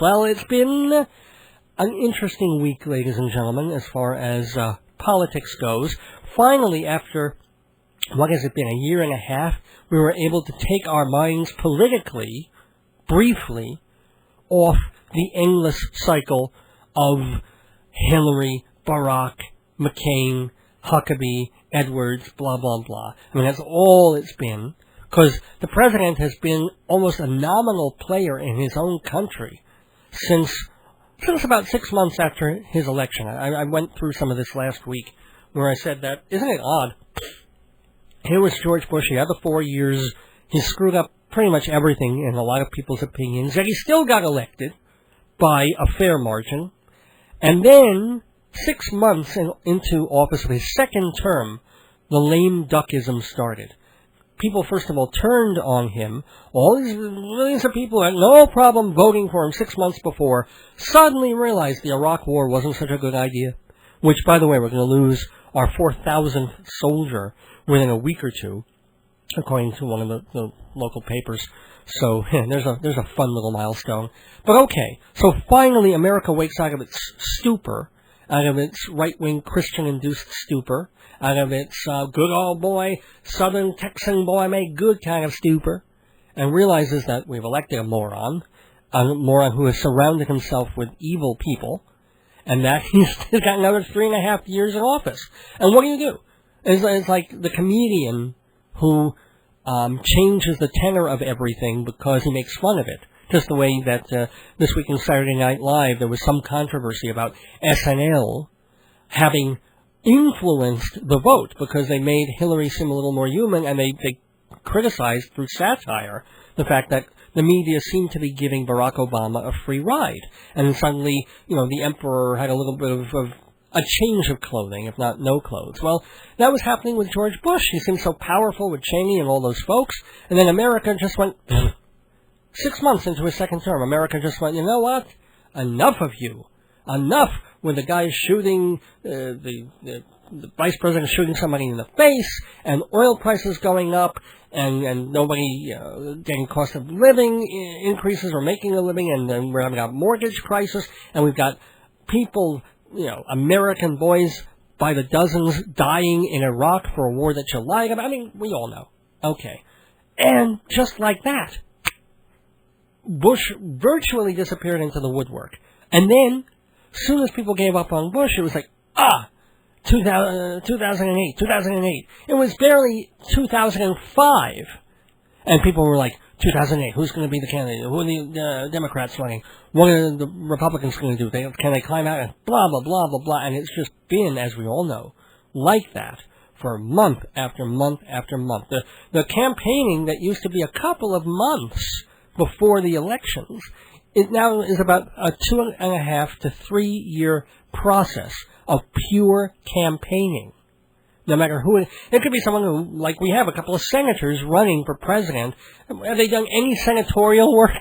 Well, it's been an interesting week, ladies and gentlemen, as far as politics goes. Finally, after, what has it been, a year and a half, we were able to take our minds politically, briefly, off the endless cycle of Hillary, Barack, McCain, Huckabee, Edwards, blah, blah, blah. I mean, that's all it's been, because the president has been almost a nominal player in his own country since about 6 months after his election. I went through some of this last week, where I said that, isn't it odd? Here was George Bush, he had the 4 years, he screwed up pretty much everything in a lot of people's opinions, yet he still got elected by a fair margin. And then, 6 months into office of his second term, the lame duckism started. People, first of all, turned on him. All these millions of people had no problem voting for him 6 months before, suddenly realized the Iraq War wasn't such a good idea. Which, by the way, we're going to lose our 4,000th soldier within a week or two, according to one of the local papers. So, there's a fun little milestone. But okay, so finally America wakes out of its stupor, out of its right-wing Christian-induced stupor, out of its good old boy, Southern Texan boy made good kind of stupor, and realizes that we've elected a moron who has surrounded himself with evil people, and that he's got another 3.5 years in office. And what do you do? It's like the comedian who changes the tenor of everything because he makes fun of it. Just the way that this week in Saturday Night Live, there was some controversy about SNL having influenced the vote because they made Hillary seem a little more human, and they criticized through satire the fact that the media seemed to be giving Barack Obama a free ride. And suddenly, the emperor had a little bit of a change of clothing, if not no clothes. Well, that was happening with George Bush. He seemed so powerful with Cheney and all those folks, and then America just went... 6 months into his second term, America just went, you know what? Enough of you. Enough with the guy shooting, the vice president shooting somebody in the face, and oil prices going up, and nobody getting cost of living increases or making a living, and then we're having a mortgage crisis, and we've got people, American boys by the dozens dying in Iraq for a war that you lied about. I mean, we all know. Okay. And just like that, Bush virtually disappeared into the woodwork. And then, as soon as people gave up on Bush, it was like, 2008. It was barely 2005. And people were like, 2008, who's going to be the candidate? Who are the Democrats running? What are the Republicans going to do? Can they climb out? And blah, blah, blah, blah, blah. And it's just been, as we all know, like that for month after month after month. The campaigning that used to be a couple of months before the elections, it now is about a 2.5 to 3 year process of pure campaigning. No matter who it could be someone who, like we have a couple of senators running for president. Have they done any senatorial work?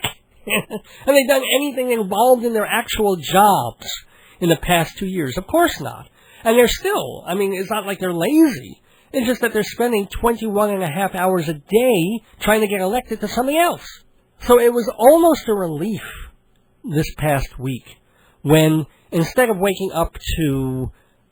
Have they done anything involved in their actual jobs in the past 2 years? Of course not. And they're still, it's not like they're lazy. It's just that they're spending 21.5 hours a day trying to get elected to something else. So it was almost a relief this past week when, instead of waking up to,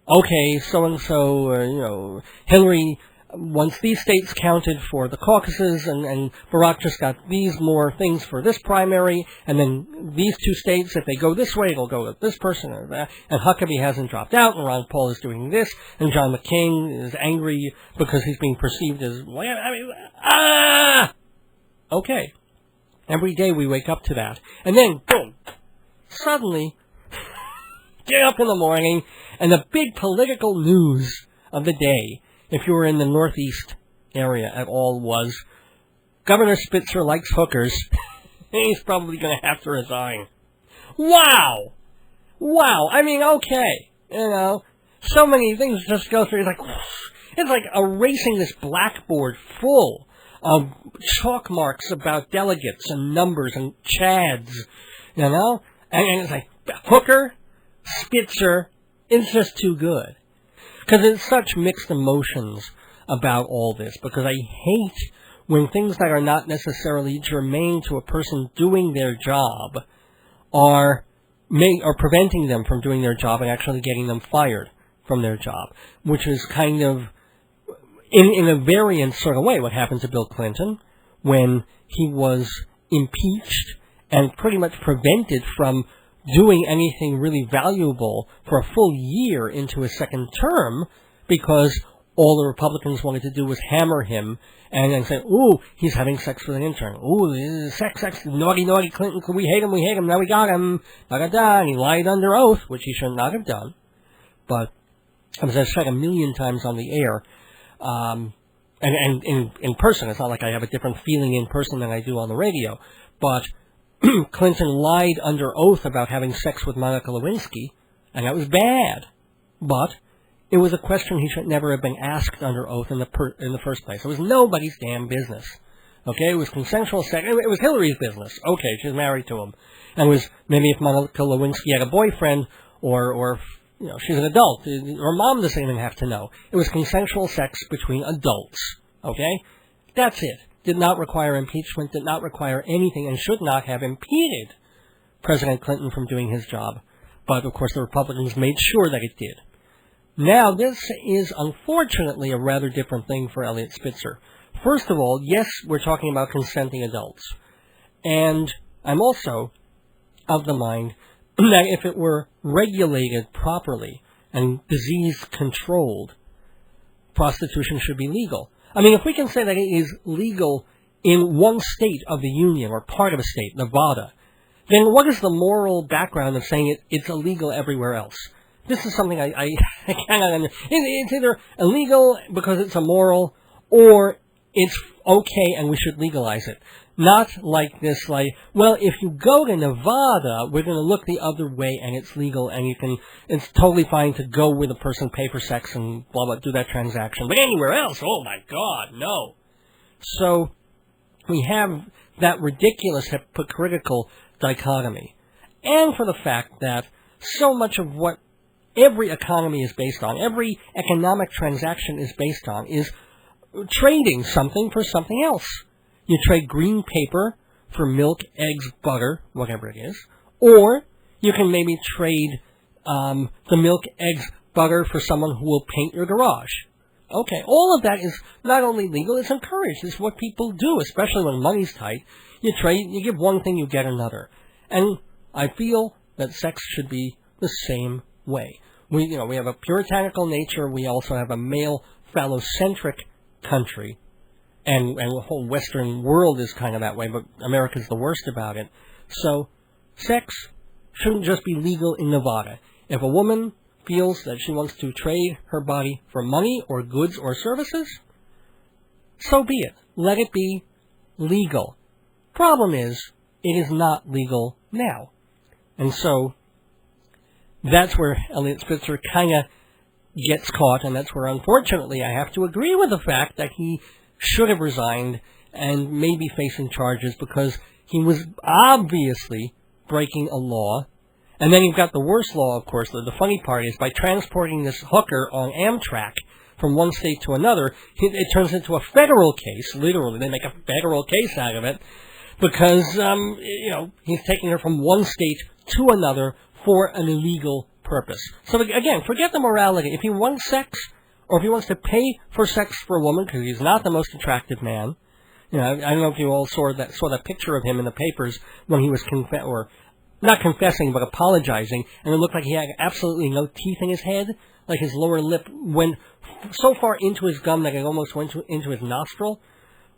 okay, so-and-so, Hillary, once these states counted for the caucuses, and Barack just got these more things for this primary, and then these two states, if they go this way, it'll go with this person or that, and Huckabee hasn't dropped out, and Ron Paul is doing this, and John McCain is angry because he's being perceived as, okay. Every day we wake up to that. And then, boom, suddenly, get up in the morning, and the big political news of the day, if you were in the Northeast area at all, was Governor Spitzer likes hookers. He's probably going to have to resign. Wow! Okay. So many things just go through. It's like erasing this blackboard full of chalk marks about delegates and numbers and chads, and it's like, Hooker, Spitzer, it's just too good. Because it's such mixed emotions about all this, because I hate when things that are not necessarily germane to a person doing their job are preventing them from doing their job and actually getting them fired from their job, which is kind of, in a variant sort of way, what happened to Bill Clinton when he was impeached and pretty much prevented from doing anything really valuable for a full year into his second term because all the Republicans wanted to do was hammer him and then say, ooh, he's having sex with an intern. Ooh, sex, naughty Clinton, we hate him, now we got him, da-da-da, and he lied under oath, which he should not have done. But, as I've said a million times on the air, and in person, it's not like I have a different feeling in person than I do on the radio, but Clinton lied under oath about having sex with Monica Lewinsky, and that was bad. But it was a question he should never have been asked under oath in the first place. It was nobody's damn business. Okay, it was consensual sex. It was Hillary's business. Okay, she's married to him. And it was maybe if Monica Lewinsky had a boyfriend, or she's an adult, her mom doesn't even have to know. It was consensual sex between adults. Okay, that's it. Did not require impeachment, did not require anything, and should not have impeded President Clinton from doing his job. But, of course, the Republicans made sure that it did. Now, this is unfortunately a rather different thing for Eliot Spitzer. First of all, yes, we're talking about consenting adults. And I'm also of the mind that if it were regulated properly and disease controlled, prostitution should be legal. I mean, if we can say that it is legal in one state of the Union, or part of a state, Nevada, then what is the moral background of saying it's illegal everywhere else? This is something I cannot understand. It's either illegal because it's immoral, or it's okay and we should legalize it. Not like this, well, if you go to Nevada, we're going to look the other way and it's legal and it's totally fine to go with a person, pay for sex and blah, blah, do that transaction. But anywhere else, oh my God, no. So we have that ridiculous hypocritical dichotomy. And for the fact that so much of what every economy is based on, every economic transaction is based on, is trading something for something else. You trade green paper for milk, eggs, butter, whatever it is. Or you can maybe trade the milk, eggs, butter for someone who will paint your garage. Okay, all of that is not only legal, it's encouraged. It's what people do, especially when money's tight. You trade, you give one thing, you get another. And I feel that sex should be the same way. We have a puritanical nature. We also have a male phallocentric country. And the whole Western world is kind of that way, but America's the worst about it. So, sex shouldn't just be legal in Nevada. If a woman feels that she wants to trade her body for money or goods or services, so be it. Let it be legal. Problem is, it is not legal now. And so, that's where Eliot Spitzer kind of gets caught, and that's where, unfortunately, I have to agree with the fact that he should have resigned and may be facing charges because he was obviously breaking a law. And then you've got the worst law, of course. The funny part is by transporting this hooker on Amtrak from one state to another, it turns into a federal case. Literally, they make a federal case out of it because, he's taking her from one state to another for an illegal purpose. So again, forget the morality. If he wants sex, or if he wants to pay for sex for a woman because he's not the most attractive man, I don't know if you all saw that picture of him in the papers when he was not confessing but apologizing, and it looked like he had absolutely no teeth in his head, like his lower lip went so far into his gum that it almost went into his nostril.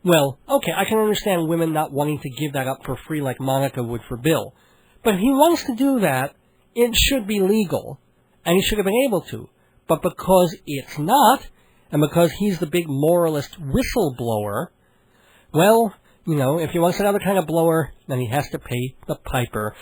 Well, okay, I can understand women not wanting to give that up for free like Monica would for Bill, but if he wants to do that, it should be legal, and he should have been able to. But because it's not, and because he's the big moralist whistleblower, well, if he wants another kind of blower, then he has to pay the piper.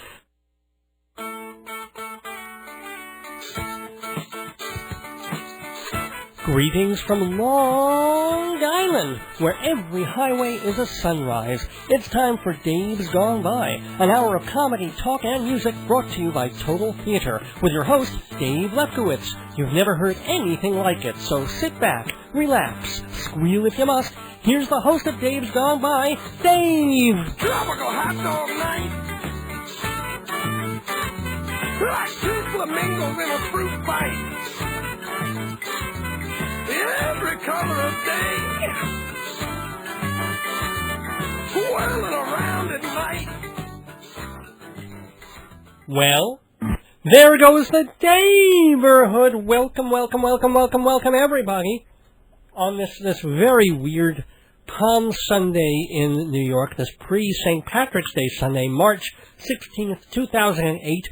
Greetings from Long Island, where every highway is a sunrise. It's time for Dave's Gone By, an hour of comedy, talk, and music brought to you by Total Theater, with your host, Dave Lefkowitz. You've never heard anything like it, so sit back, relax, squeal if you must. Here's the host of Dave's Gone By, Dave! Tropical hot dog night! like two flamingos in a fruit fight. Every color of day, whirling around at night. Well, there goes the neighborhood. Welcome, everybody, on this very weird Palm Sunday in New York, this pre-St. Patrick's Day Sunday, March 16th, 2008,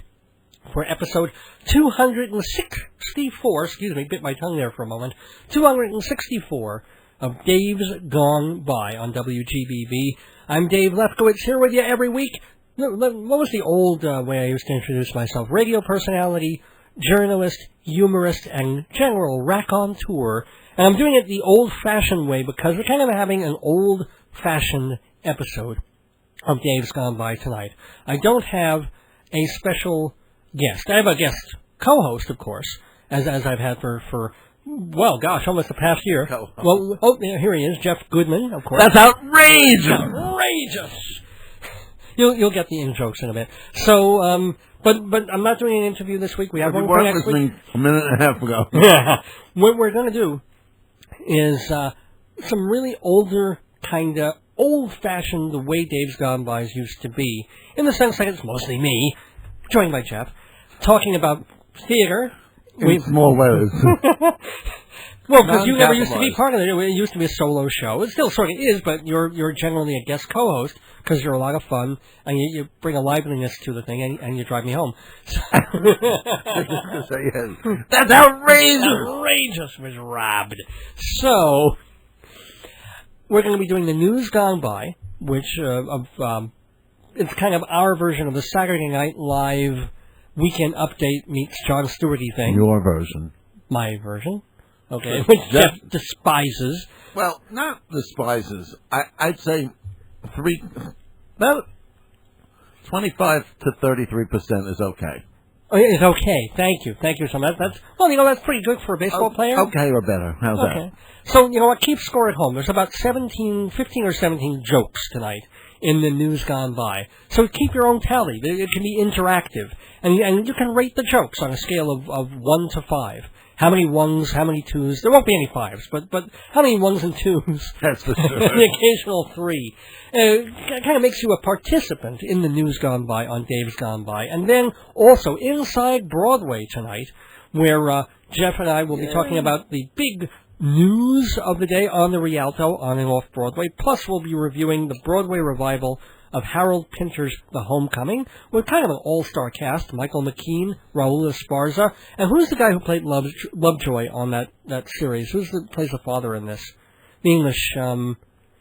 for episode 264, bit my tongue there for a moment, 264 of Dave's Gone By on WGBB. I'm Dave Lefkowitz, here with you every week. What was the old way I used to introduce myself? Radio personality, journalist, humorist, and general raconteur. And I'm doing it the old-fashioned way because we're kind of having an old-fashioned episode of Dave's Gone By tonight. I don't have a special guest. I have a guest co-host, of course, as I've had for almost the past year. Co-host. Well, here he is, Jeff Goodman, of course. That's outrageous! Outrageous! You'll get the in-jokes in a bit. So, but I'm not doing an interview this week. We have one for next week. A minute and a half ago. Yeah. What we're going to do is some really older, kind of old-fashioned, the way Dave's Gone By's used to be, in the sense that it's mostly me, joined by Jeff, talking about theater. In small letters. Well, because you never used to be part of it. It used to be a solo show. It still sort of is, but you're generally a guest co-host because you're a lot of fun and you bring a liveliness to the thing and you drive me home. That's outrageous! Outrageous, was robbed. So, we're going to be doing the News Gone By, which it's kind of our version of the Saturday Night Live Weekend Update meets Jon Stewart-y thing. Your version. My version. Okay, which Jeff despises. Well, not despises. I'd say about 25 to 33% is okay. Oh, it's okay. Thank you so much. That's pretty good for a baseball player. Okay or better. How's that? So, you know what? Keep score at home. There's about 15 or 17 jokes tonight in the News Gone By. So keep your own tally. It can be interactive. And you can rate the jokes on a scale of 1 to 5. How many ones, how many twos? There won't be any fives, but how many ones and twos? That's for sure. And the occasional 3. It kind of makes you a participant in the News Gone By on Dave's Gone By. And then also Inside Broadway tonight, where Jeff and I will be talking about the big news of the day on the Rialto, on and off Broadway. Plus, we'll be reviewing the Broadway revival of Harold Pinter's The Homecoming, with kind of an all-star cast: Michael McKean, Raul Esparza, and who's the guy who played Lovejoy on that series? Who plays the father in this? The English, Ian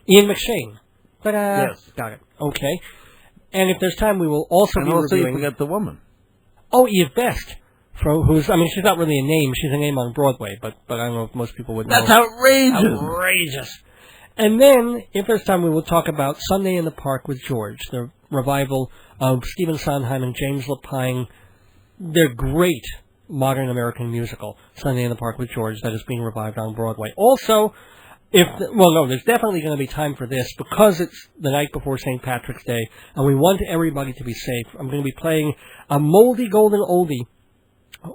McShane. Yes. Got it. Okay. And if there's time, we will also be reviewing... you forget the woman. Oh, Eve Best. She's not really a name. She's a name on Broadway, but I don't know if most people would know. That's outrageous! Outrageous! And then, if there's time, we will talk about Sunday in the Park with George, the revival of Stephen Sondheim and James Lapine, their great modern American musical, Sunday in the Park with George, that is being revived on Broadway. Also, there's definitely going to be time for this because it's the night before St. Patrick's Day, and we want everybody to be safe. I'm going to be playing a moldy golden oldie.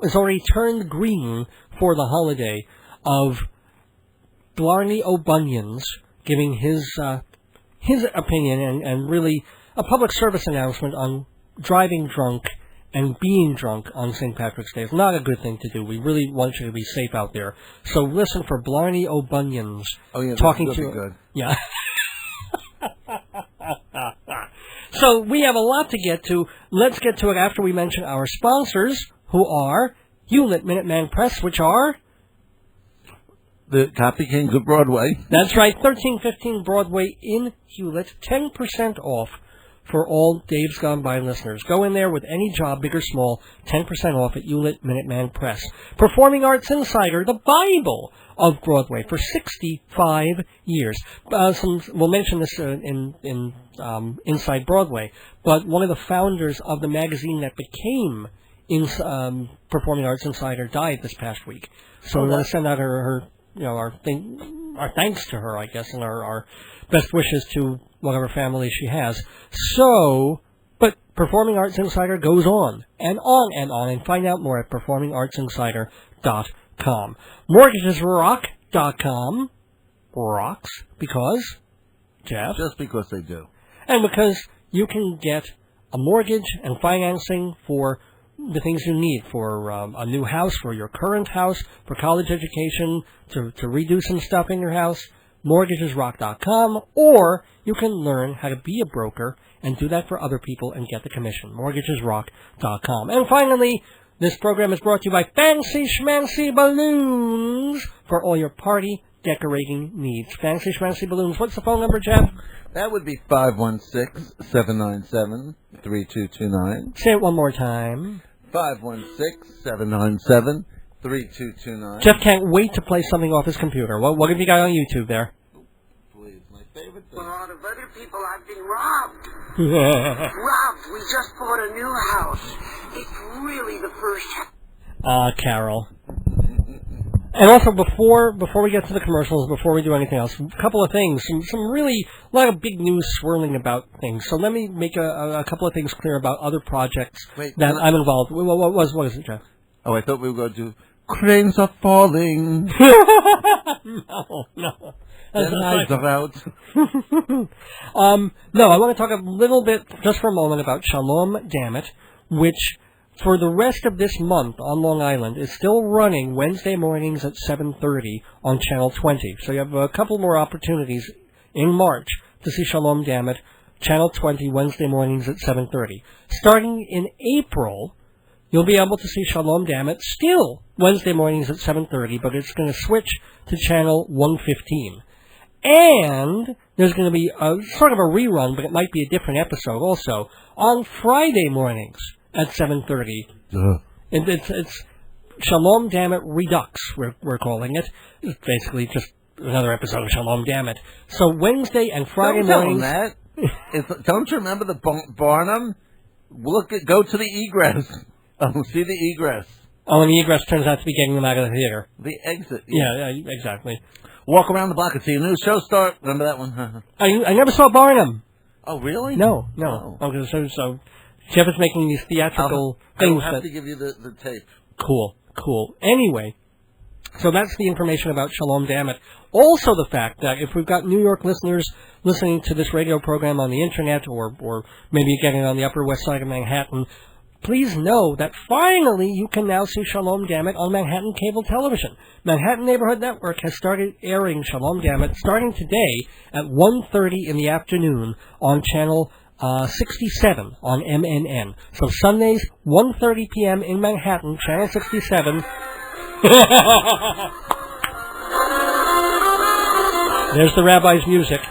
It's already turned green for the holiday of Blarney O'Bunions, giving his opinion and really a public service announcement on driving drunk and being drunk on St. Patrick's Day. It's not a good thing to do. We really want you to be safe out there. So listen for Blarney O'Bunions talking to you. Good. Yeah. So we have a lot to get to. Let's get to it after we mention our sponsors, who are Hewlett Minuteman Press, which are the Copy Kings of Broadway. That's right, 1315 Broadway in Hewlett, 10% off for all Dave's Gone By listeners. Go in there with any job, big or small, 10% off at Hewlett Minuteman Press. Performing Arts Insider, the Bible of Broadway, for 65 years. We'll mention this in Inside Broadway, but one of the founders of the magazine that became Performing Arts Insider died this past week. So we want to send out our thanks to her, I guess, and our best wishes to whatever family she has. So, But Performing Arts Insider goes on and on and on, and find out more at performingartsinsider.com. Mortgagesrock.com rocks because, Jeff? Just because they do. And because you can get a mortgage and financing for the things you need for a new house, for your current house, for college education, to redo some stuff in your house, mortgagesrock.com, or you can learn how to be a broker and do that for other people and get the commission, mortgagesrock.com. And finally, this program is brought to you by Fancy Schmancy Balloons for all your party decorating needs. Fancy Schmancy Balloons. What's the phone number, Jeff? That would be 516-797-3229. Say it one more time. 516-797-3229. Jeff can't wait to play something off his computer. What have you got on YouTube there? Please, my favorite thing. For a lot of other people, I've been robbed. Robbed. We just bought a new house. It's really the first. Carol. And also, before we get to the commercials, before we do anything else, a couple of things, a lot of big news swirling about things. So let me make a couple of things clear about other projects that I'm involved with. What is it, Jeff? Oh, I thought we were going to do Cranes Are Falling. No. The knives are out. No, I want to talk a little bit, just for a moment, about Shalom Dammit, which, for the rest of this month on Long Island, is still running Wednesday mornings at 7:30 on Channel 20. So you have a couple more opportunities in March to see Shalom Dammit, Channel 20, Wednesday mornings at 7:30. Starting in April, you'll be able to see Shalom Dammit still Wednesday mornings at 7:30, but it's going to switch to Channel 115. And there's going to be sort of a rerun, but it might be a different episode also, on Friday mornings at 7:30. It's Shalom Dammit Redux, we're calling it. It's basically just another episode of Shalom Dammit. So Wednesday and Friday mornings. That. Don't you remember the Barnum? Go to the egress. See the egress. Oh, and the egress turns out to be getting them out of the theater. The exit. Yeah, exactly. Walk around the block and see a new show start. Remember that one? I never saw Barnum. Oh, really? No. Oh. Okay, so Jeff is making these theatrical things. I'll have to give you the tape. Cool. Anyway, so that's the information about Shalom Dammit. Also the fact that if we've got New York listeners listening to this radio program on the internet or maybe getting on the Upper West Side of Manhattan, please know that finally you can now see Shalom Dammit on Manhattan Cable Television. Manhattan Neighborhood Network has started airing Shalom Dammit starting today at 1:30 in the afternoon on Channel 67 on MNN. So Sundays, 1:30 p.m. in Manhattan, Channel 67. There's the rabbi's music.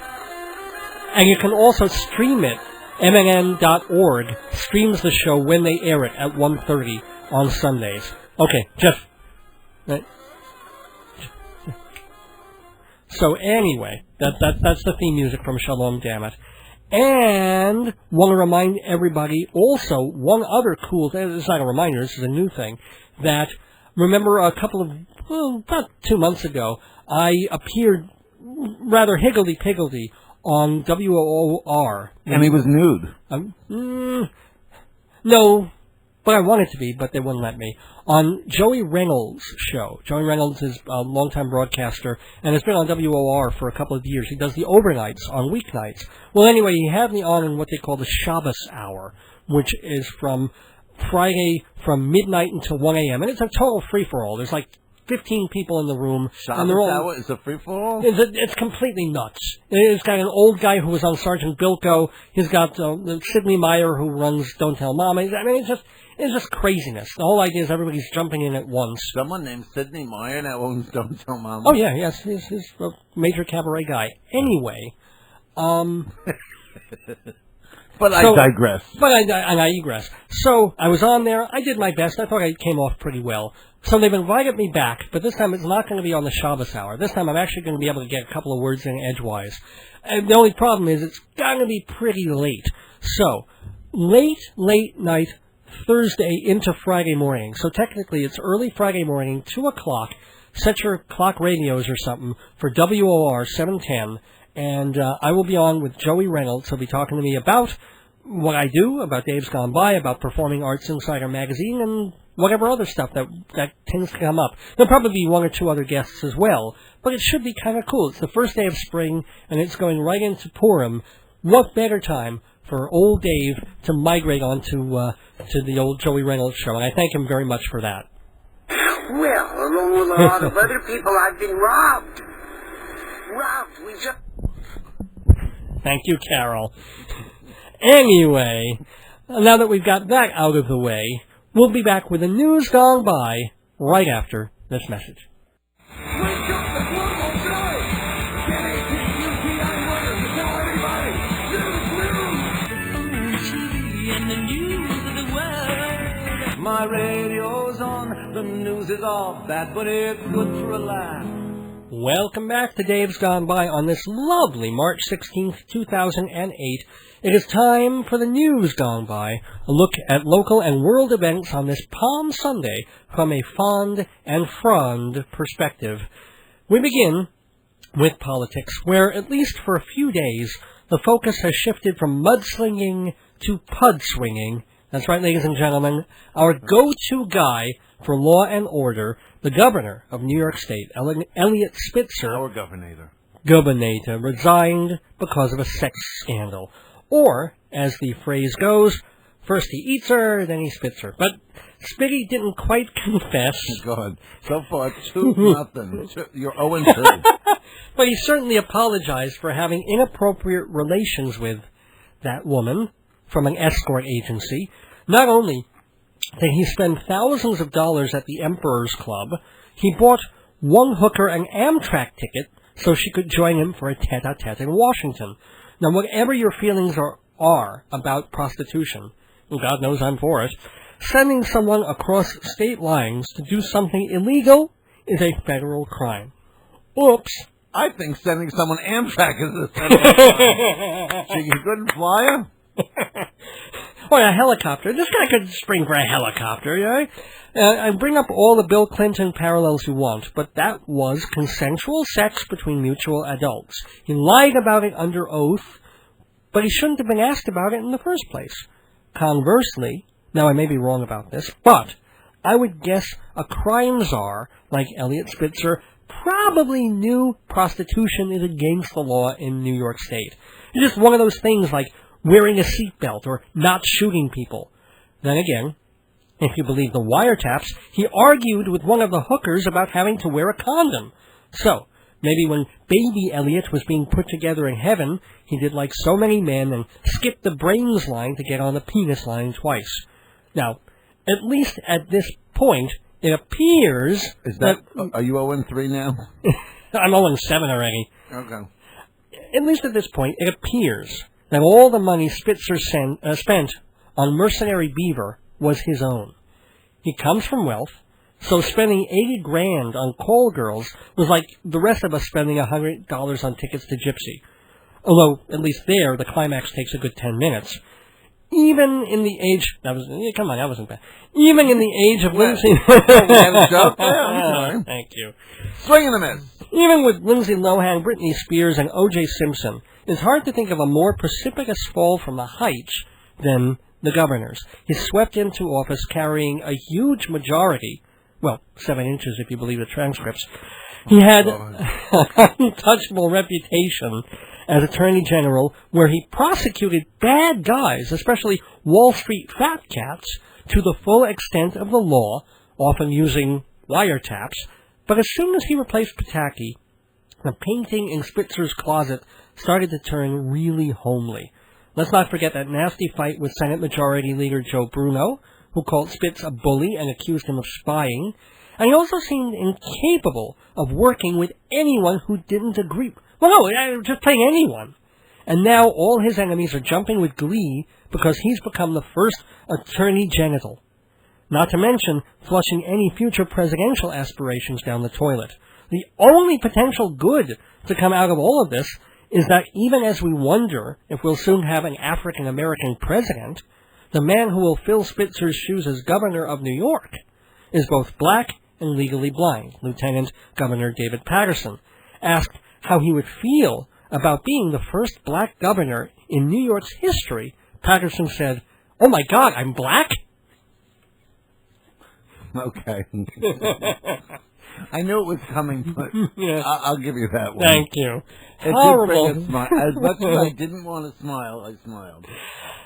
And you can also stream it. MNN.org streams the show when they air it at 1:30 on Sundays. Okay, Jeff. So anyway, that's the theme music from Shalom Dammit. And want to remind everybody also one other cool thing. It's not a reminder, this is a new thing. That, remember about 2 months ago, I appeared rather higgledy-piggledy on WOR. And he was nude. No, but I wanted to be, but they wouldn't let me. On Joey Reynolds' show. Joey Reynolds is a longtime broadcaster and has been on WOR for a couple of years. He does the overnights on weeknights. Well, anyway, he had me on in what they call the Shabbos hour, which is from Friday from midnight until 1 a.m. And it's a total free-for-all. There's like 15 people in the room. Shabbos hour is a free-for-all? It's completely nuts. It's got an old guy who was on Sergeant Bilko. He's got Sidney Meyer who runs Don't Tell Mama. I mean, it's just craziness. The whole idea is everybody's jumping in at once. Someone named Sidney Meyer now owns Don't Tell Mama. Oh, yeah, yes. He's a major cabaret guy. Anyway, But I digress. But I digress. So I was on there. I did my best. I thought I came off pretty well. So they've invited me back, but this time it's not going to be on the Shabbos hour. This time I'm actually going to be able to get a couple of words in edgewise. And the only problem is it's going to be pretty late. So, late night Thursday into Friday morning. So technically it's early Friday morning, 2 o'clock. Set your clock radios or something for WOR 710. And I will be on with Joey Reynolds. He'll be talking to me about what I do, about Dave's Gone By, about Performing Arts Insider magazine, and whatever other stuff that tends to come up. There'll probably be one or two other guests as well, but it should be kind of cool. It's the first day of spring, and it's going right into Purim. What better time for old Dave to migrate onto to the old Joey Reynolds show, and I thank him very much for that. Well, along with a lot of other people, I've been robbed. We just... Thank you, Carol. Anyway, now that we've got that out of the way, we'll be back with the news gone by right after this message. My radio's on, the news is off, that but it's good to relax. Welcome back to Dave's Gone By on this lovely March 16th, 2008. It is time for the news gone by, a look at local and world events on this Palm Sunday from a fond and frond perspective. We begin with politics, where, at least for a few days, the focus has shifted from mudslinging to pud-swinging. That's right, ladies and gentlemen. Our go-to guy for law and order, the governor of New York State, Eliot Spitzer, Our governor. resigned because of a sex scandal. Or, as the phrase goes, first he eats her, then he spits her. But Spitty didn't quite confess. God, so far 2-0. You're 0-2. But he certainly apologized for having inappropriate relations with that woman from an escort agency. Not only did he spend thousands of dollars at the Emperor's Club, he bought one hooker an Amtrak ticket so she could join him for a tete-a-tete in Washington. Now, whatever your feelings are about prostitution, and God knows I'm for it, sending someone across state lines to do something illegal is a federal crime. Oops. I think sending someone Amtrak is a federal crime. So you couldn't fly her? Or a helicopter. This guy could spring for a helicopter, you know? I bring up all the Bill Clinton parallels you want, but that was consensual sex between mutual adults. He lied about it under oath, but he shouldn't have been asked about it in the first place. Conversely, now I may be wrong about this, but I would guess a crime czar like Eliot Spitzer probably knew prostitution is against the law in New York State. It's just one of those things like wearing a seatbelt or not shooting people. Then again, if you believe the wiretaps, he argued with one of the hookers about having to wear a condom. So, maybe when baby Eliot was being put together in heaven, he did like so many men and skipped the brains line to get on the penis line twice. Now, at least at this point, it appears that... Are you 0-3 now? I'm 0-7 already. Okay. At least at this point, it appears that all the money Spitzer spent on mercenary beaver was his own. He comes from wealth, so spending $80,000 on call girls was like the rest of us spending $100 on tickets to Gypsy. Although, at least there, the climax takes a good 10 minutes. Even in the age... that wasn't bad. Even in the age of Lindsay... Thank you. Swing and a miss. Even with Lindsay Lohan, Britney Spears, and O.J. Simpson, it's hard to think of a more precipitous fall from the heights than the governor's. He swept into office carrying a huge majority, well, 7 inches if you believe the transcripts. He had an untouchable reputation as Attorney General, where he prosecuted bad guys, especially Wall Street fat cats, to the full extent of the law, often using wiretaps. But as soon as he replaced Pataki, the painting in Spitzer's closet started to turn really homely. Let's not forget that nasty fight with Senate Majority Leader Joe Bruno, who called Spitz a bully and accused him of spying. And he also seemed incapable of working with anyone who didn't agree. Well, no, just plain anyone. And now all his enemies are jumping with glee because he's become the first attorney genital. Not to mention flushing any future presidential aspirations down the toilet. The only potential good to come out of all of this is that even as we wonder if we'll soon have an African-American president, the man who will fill Spitzer's shoes as governor of New York is both black and legally blind. Lieutenant Governor David Patterson asked how he would feel about being the first black governor in New York's history Patterson said, "Oh my God, I'm black?" Okay. I knew it was coming, but Yeah. I'll give you that one. Thank you. It Horrible. did bring a smile. As much as I didn't want to smile, I smiled.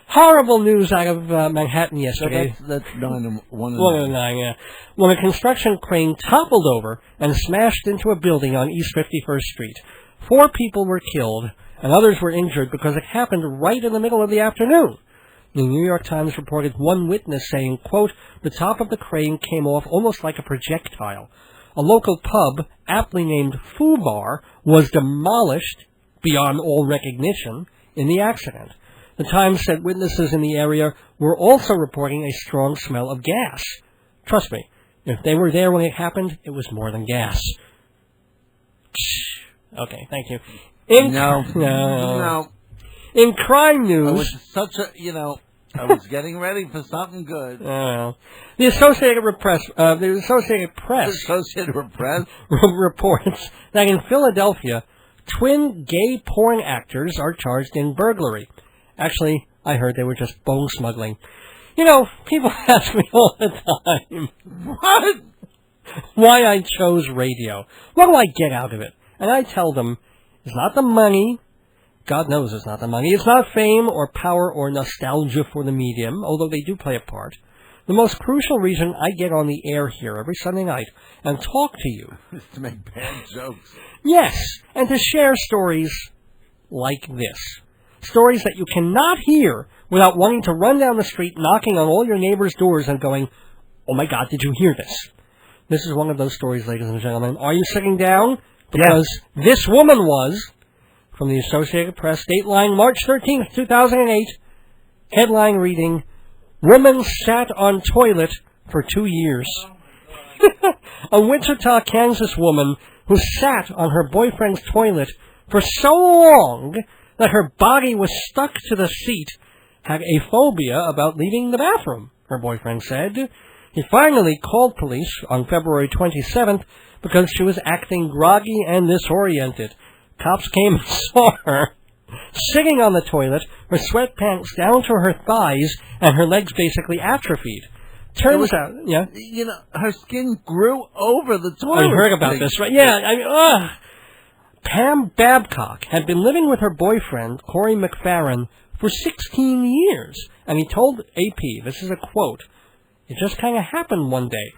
Horrible news out of Manhattan So yesterday. that's 9 1 and 1 and 9, yeah. When a construction crane toppled over and smashed into a building on East 51st Street. 4 people were killed, and others were injured because it happened right in the middle of the afternoon. The New York Times reported one witness saying, quote, "The top of the crane came off almost like a projectile. A local pub, aptly named Foo Bar, was demolished beyond all recognition in the accident." The Times said witnesses in the area were also reporting a strong smell of gas. Trust me, if they were there when it happened, it was more than gas. Okay, thank you. No. In crime It news... was such a, I was getting ready for something good. The Associated Press reports that in Philadelphia, twin gay porn actors are charged in burglary. Actually, I heard they were just bone smuggling. People ask me all the time What? why I chose radio. What do I get out of it? And I tell them, it's not the money. God knows it's not the money. It's not fame or power or nostalgia for the medium, although they do play a part. The most crucial reason I get on the air here every Sunday night and talk to you is to make bad jokes. Yes, and to share stories like this. Stories that you cannot hear without wanting to run down the street, knocking on all your neighbors' doors and going, "Oh my God, did you hear this?" This is one of those stories, ladies and gentlemen. Are you sitting down? Because this woman was, from the Associated Press, Dateline, March 13th, 2008, headline reading, "Woman sat on toilet for 2 years." A Wichita, Kansas woman who sat on her boyfriend's toilet for so long that her body was stuck to the seat had a phobia about leaving the bathroom, her boyfriend said. He finally called police on February 27th because she was acting groggy and disoriented. Cops came and saw her sitting on the toilet, her sweatpants down to her thighs, and her legs basically atrophied. Turns out, yeah? Her skin grew over the toilet. I heard about this, right? Yeah, Pam Babcock had been living with her boyfriend, Corey McFarren, for 16 years. And he told AP, this is a quote, "It just kind of happened one day."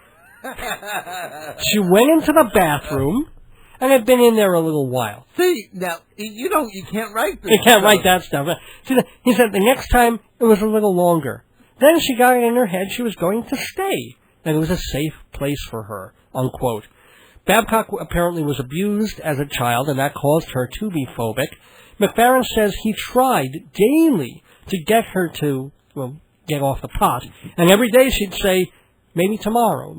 She went into the bathroom and had been in there a little while. See, now, you can't write this. You can't write that stuff. He said the next time it was a little longer. Then she got it in her head she was going to stay, and it was a safe place for her, unquote. Babcock apparently was abused as a child, and that caused her to be phobic. McFarren says he tried daily to get her to, get off the pot, and every day she'd say, maybe tomorrow.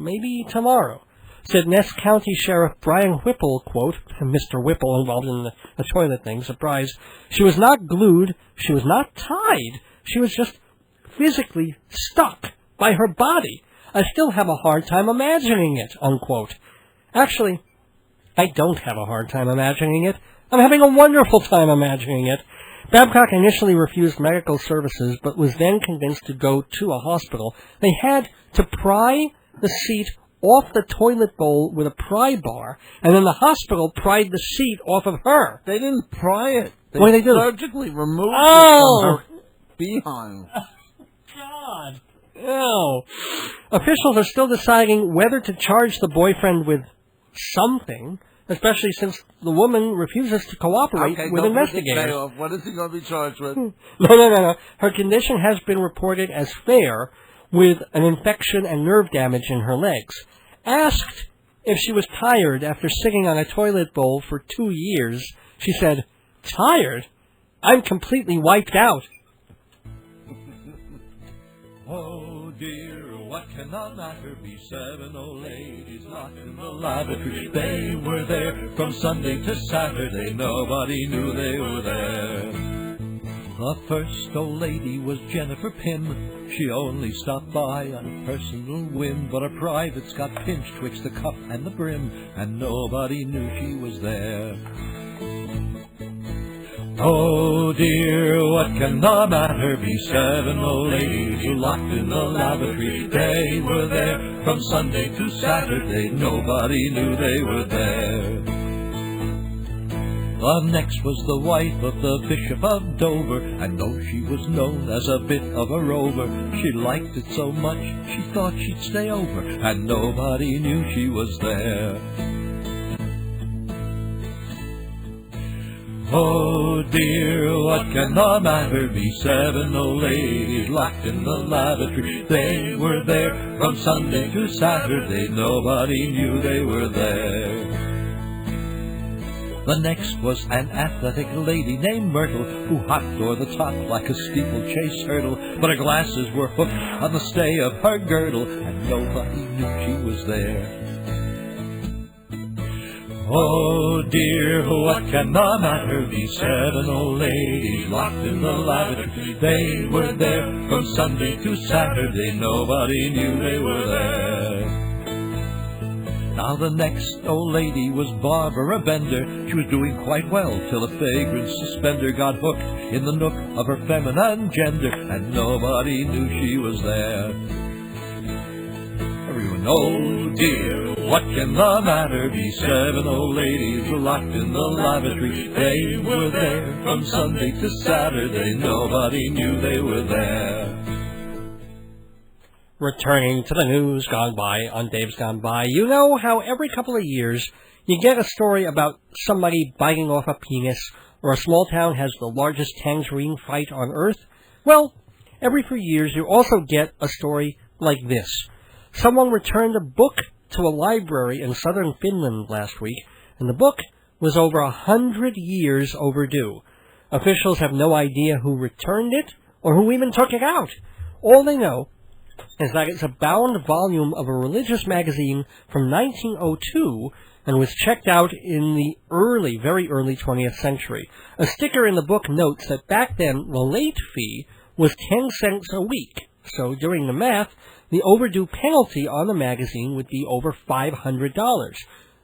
Said Ness County Sheriff Brian Whipple, quote, Mr. Whipple involved in the toilet thing, surprise, "She was not glued, she was not tied, she was just physically stuck by her body. I still have a hard time imagining it," unquote. Actually, I don't have a hard time imagining it. I'm having a wonderful time imagining it. Babcock initially refused medical services, but was then convinced to go to a hospital. They had to pry the seat off the toilet bowl with a pry bar, and then the hospital pried the seat off of her. They didn't pry it. They What did they do? surgically removed it from her behind. God. Ew. Officials are still deciding whether to charge the boyfriend with something, especially since the woman refuses to cooperate with investigators. What is he going to be charged with? No. Her condition has been reported as fair, with an infection and nerve damage in her legs. Asked if she was tired after sitting on a toilet bowl for 2 years, she said, "Tired? I'm completely wiped out." Oh dear, what can the matter be? 7 old ladies locked in the lavatory. They were there from Sunday to Saturday. Nobody knew they were there. The first old lady was Jennifer Pym. She only stopped by on a personal whim, but her privates got pinched twixt the cup and the brim, and nobody knew she was there. Oh dear, what can the matter be? 7 old ladies were locked in the lavatory. They were there from Sunday to Saturday. Nobody knew they were there. The next was the wife of the Bishop of Dover, and though she was known as a bit of a rover, she liked it so much she thought she'd stay over, and nobody knew she was there. Oh dear, what can the matter be? 7 old ladies locked in the lavatory. They were there from Sunday to Saturday. Nobody knew they were there. The next was an athletic lady named Myrtle, who hopped o'er the top like a steeplechase hurdle, but her glasses were hooked on the stay of her girdle, and nobody knew she was there. Oh dear, what can the matter be? 7 old ladies locked in the lavatory. They were there from Sunday to Saturday. Nobody knew they were there. Now the next old lady was Barbara Bender. She was doing quite well till a vagrant suspender got hooked in the nook of her feminine gender, and nobody knew she was there. Everyone, oh dear, what can the matter be? 7 old ladies were locked in the lavatory. They were there from Sunday to Saturday. Nobody knew they were there. Returning to the news gone by on Dave's Gone By, you know how every couple of years you get a story about somebody biting off a penis, or a small town has the largest tangerine fight on Earth? Well, every few years you also get a story like this. Someone returned a book to a library in southern Finland last week, and the book was over 100 years overdue. Officials have no idea who returned it, or who even took it out. All they know is that it's a bound volume of a religious magazine from 1902 and was checked out in the very early 20th century. A sticker in the book notes that back then the late fee was 10 cents a week. So doing the math, the overdue penalty on the magazine would be over $500.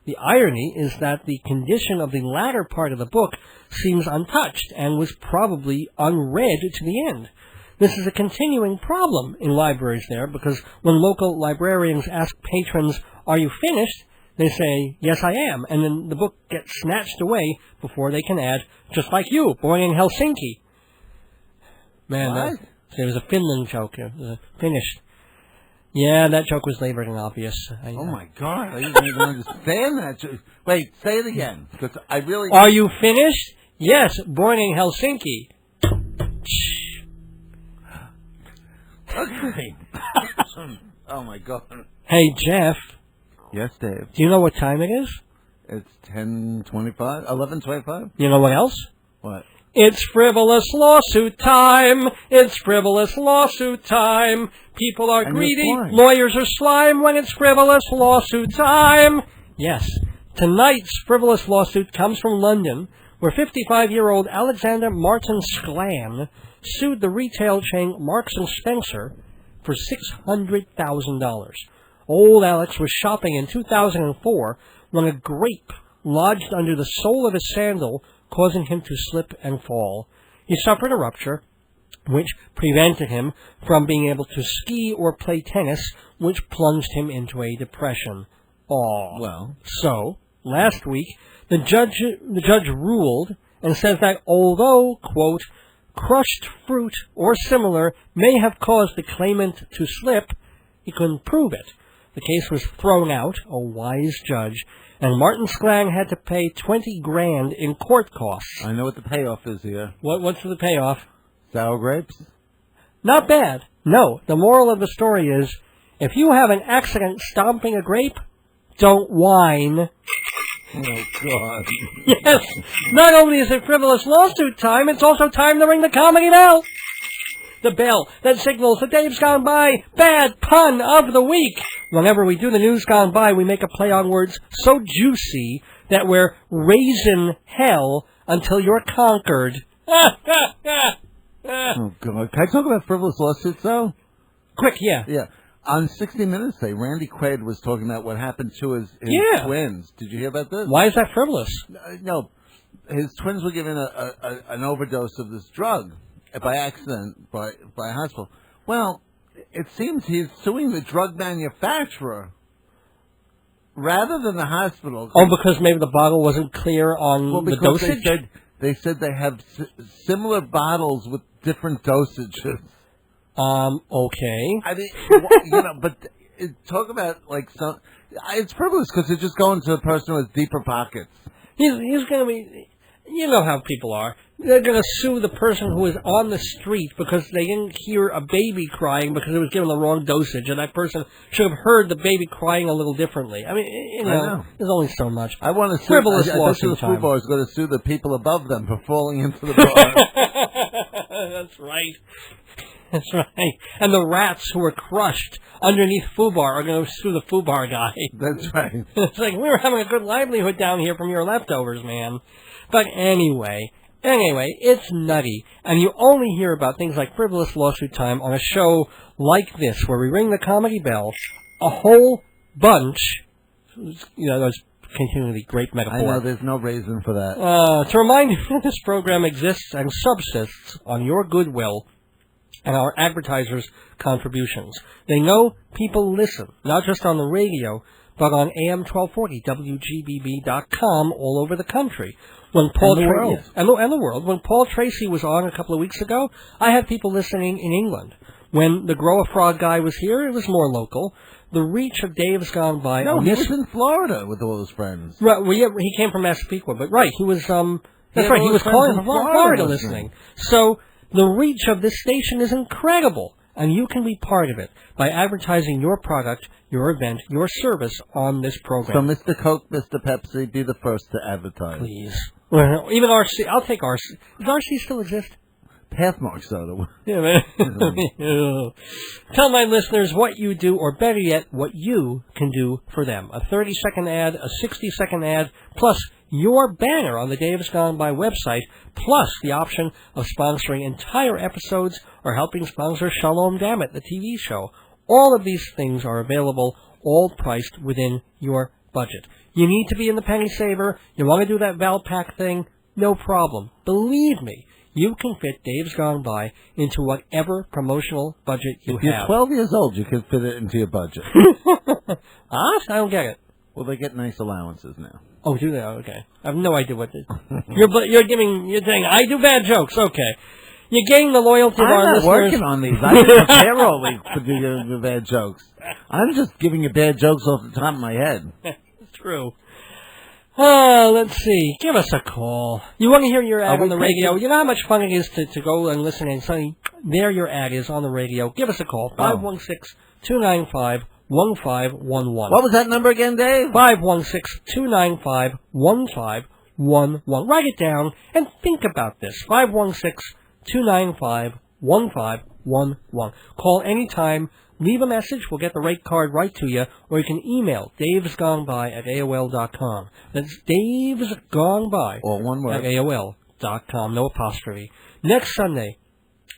The irony is that the condition of the latter part of the book seems untouched and was probably unread to the end. This is a continuing problem in libraries there, because when local librarians ask patrons, "Are you finished?" they say, "Yes, I am," and then the book gets snatched away before they can add, "Just like you, born in Helsinki." Man, there was a Finland joke. Finished. Yeah, that joke was labored and obvious. Oh my God, I didn't even understand that joke. Wait, say it again, because I really... Are you finished? Yes, born in Helsinki. Okay. Oh my God. Hey, Jeff. Yes, Dave. Do you know what time it is? It's 10:25, 11:25. You know what else? What? It's frivolous lawsuit time. It's frivolous lawsuit time. People are greedy. Lawyers are slime when it's frivolous lawsuit time. Yes. Tonight's frivolous lawsuit comes from London, where 55-year-old Alexander Martin Sklan sued the retail chain Marks & Spencer for $600,000. Old Alex was shopping in 2004 when a grape lodged under the sole of his sandal, causing him to slip and fall. He suffered a rupture, which prevented him from being able to ski or play tennis, which plunged him into a depression. Well. So, last week, the judge ruled and says that although, quote, crushed fruit or similar may have caused the claimant to slip, he couldn't prove it. The case was thrown out, a wise judge, and Martin Sklang had to pay $20,000 in court costs. I know what the payoff is here. What's the payoff? Sour grapes? Not bad. No, the moral of the story is, if you have an accident stomping a grape, don't whine. Oh, God. Yes, not only is it frivolous lawsuit time, it's also time to ring the comedy bell. The bell that signals the Dave's Gone By Bad Pun of the Week. Whenever we do the News Gone By, we make a play on words so juicy that we're raising hell until you're conquered. Oh, God. Can I talk about frivolous lawsuits, though? Quick, yeah. Yeah. On 60 Minutes today, Randy Quaid was talking about what happened to his twins. Did you hear about this? Why is that frivolous? No. his twins were given an overdose of this drug by accident by a hospital. Well, it seems he's suing the drug manufacturer rather than the hospital. Oh, because maybe the bottle wasn't clear on the dosage? They said they have similar bottles with different dosages. Okay. I mean, but talk about, it's frivolous because they're just going to the person with deeper pockets. He's going to be, you know how people are. They're going to sue the person who was on the street because they didn't hear a baby crying because it was given the wrong dosage, and that person should have heard the baby crying a little differently. I mean, I know. There's only so much. I want to sue. Frivolous I lawsuit the time. food bar is going to sue the people above them for falling into the bar. That's right. That's right. And the rats who were crushed underneath FUBAR are going to sue the FUBAR guy. That's right. It's like, we were having a good livelihood down here from your leftovers, man. But anyway, it's nutty. And you only hear about things like frivolous lawsuit time on a show like this, where we ring the comedy bell, a whole bunch, those continually great metaphor. I know, there's no reason for that. To remind you that this program exists and subsists on your goodwill and our advertisers' contributions. They know people listen, not just on the radio, but on AM 1240, WGBB.com, all over the country. When Paul and the world. And the world. When Paul Tracy was on a couple of weeks ago, I had people listening in England. When the Grow a Frog guy was here, it was more local. The reach of Dave's Gone By. No, he was in Florida with all his friends. Right, well, yeah, he came from Massapequa, but right, he was, that's right, he was calling from Florida listening. So, the reach of this station is incredible, and you can be part of it by advertising your product, your event, your service on this program. So, Mr. Coke, Mr. Pepsi, be the first to advertise. Please. Even RC, I'll take RC. Does RC still exist? Pathmark soda. Yeah, man. Tell my listeners what you do, or better yet, what you can do for them. A 30-second ad, a 60-second ad, plus your banner on the Dave's Gone By website, plus the option of sponsoring entire episodes or helping sponsor Shalom Dammit, the TV show. All of these things are available, all priced within your budget. You need to be in the penny saver. You want to do that Valpak thing? No problem. Believe me, you can fit Dave's Gone By into whatever promotional budget you have. If you're 12 years old, you can fit it into your budget. I don't get it. Well, they get nice allowances now. Oh, do they? Okay. I have no idea what this... You're saying, I do bad jokes. Okay. You're gaining the loyalty of our listeners. I'm not working on these. I didn't prepare all these for the bad jokes. I'm just giving you bad jokes off the top of my head. True. Let's see. Give us a call. You want to hear your ad on the radio? You know how much fun it is to go and listen and say, there your ad is on the radio. Give us a call. 516-295-1511. What was that number again, Dave? 516-295-1511. Write it down and think about this. 516-295-1511. Call anytime. Leave a message. We'll get the rate card right to you. Or you can email davesgoneby@aol.com. That's davesgoneby All one word. at aol.com. No apostrophe. Next Sunday,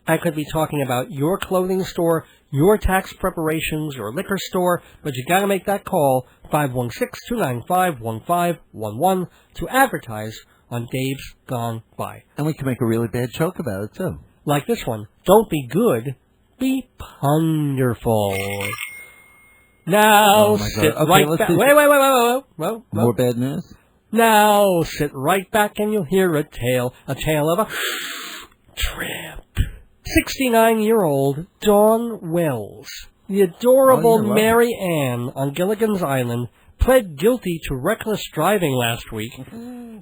I could be talking about your clothing store, your tax preparations, your liquor store, but you got to make that call, 516-295-1511, to advertise on Dave's Gone By. And we can make a really bad joke about it, too. Like this one. Don't be good, be ponderful. Now sit right back. Wait. More bad news? Now sit right back and you'll hear a tale of a tramp. 69-year-old Dawn Wells, the adorable Mary Ann on Gilligan's Island, pled guilty to reckless driving last week.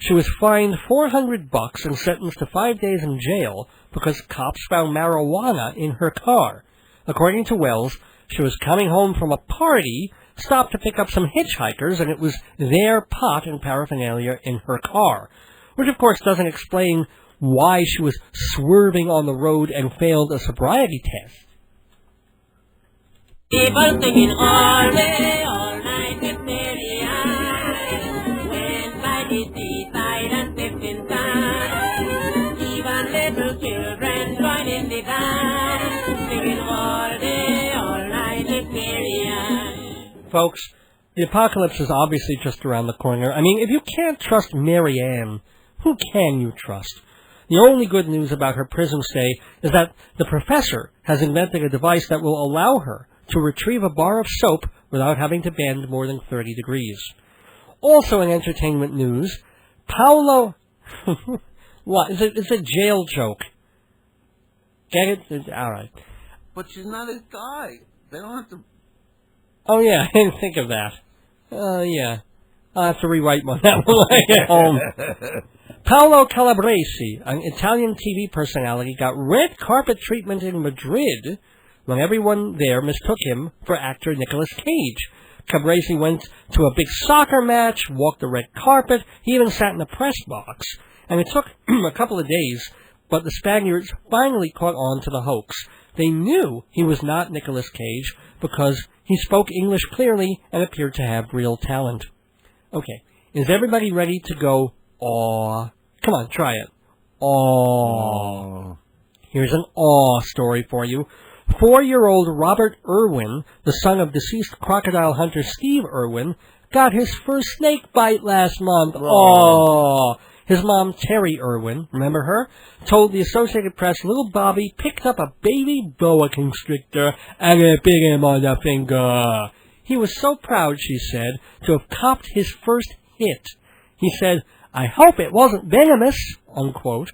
She was fined $400 and sentenced to 5 days in jail because cops found marijuana in her car. According to Wells, she was coming home from a party, stopped to pick up some hitchhikers, and it was their pot and paraphernalia in her car, which of course doesn't explain why she was swerving on the road and failed a sobriety test. People singing all day, all night with Mary Ann, went by the seaside and stepped inside. Even little children joined in the band, singing all day, all night with Mary Ann. Folks, the apocalypse is obviously just around the corner. I mean, if you can't trust Mary Ann Who can you trust? The only good news about her prison stay is that the professor has invented a device that will allow her to retrieve a bar of soap without having to bend more than 30 degrees. Also in entertainment news, Paolo... What? It's a jail joke. Get it? All right. But she's not his guy. They don't have to... Oh, yeah, I didn't think of that. Yeah. I'll have to rewrite that when I get home. Paolo Calabresi, an Italian TV personality, got red carpet treatment in Madrid when everyone there mistook him for actor Nicolas Cage. Calabresi went to a big soccer match, walked the red carpet, he even sat in the press box. And it took a couple of days, but the Spaniards finally caught on to the hoax. They knew he was not Nicolas Cage because he spoke English clearly and appeared to have real talent. Okay, is everybody ready to go, aw? Come on, try it. Aw. Here's an aw story for you. 4-year-old Robert Irwin, the son of deceased crocodile hunter Steve Irwin, got his first snake bite last month. Aw. His mom, Terry Irwin, remember her, told the Associated Press little Bobby picked up a baby boa constrictor and it bit him on the finger. He was so proud, she said, to have copped his first hit. He said, "I hope it wasn't venomous," unquote.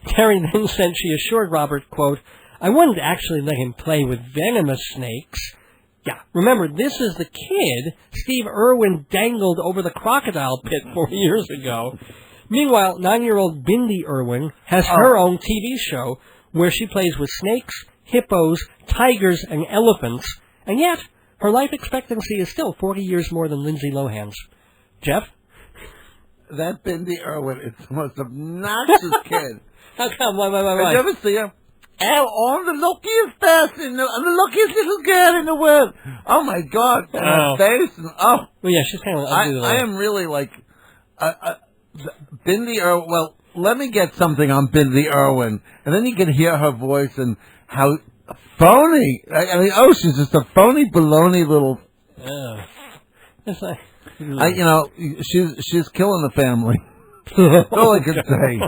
Terry then said she assured Robert, quote, "I wouldn't actually let him play with venomous snakes." Yeah, remember, this is the kid Steve Irwin dangled over the crocodile pit 4 years ago. Meanwhile, 9-year-old Bindi Irwin has her own TV show where she plays with snakes, hippos, tigers, and elephants, and yet her life expectancy is still 40 years more than Lindsay Lohan's. Jeff? That Bindi Irwin is the most obnoxious kid. How come? Why? Did you ever see her? Oh, I'm the luckiest person, I'm the luckiest little girl in the world. Oh, my God. And her face. And, well, yeah, she's kind of ugly. I am really like... Bindi Irwin, well, let me get something on Bindi Irwin, and then you can hear her voice and how phony. I mean, she's just a phony, baloney little... It's like... she's killing the family. That's all I can say.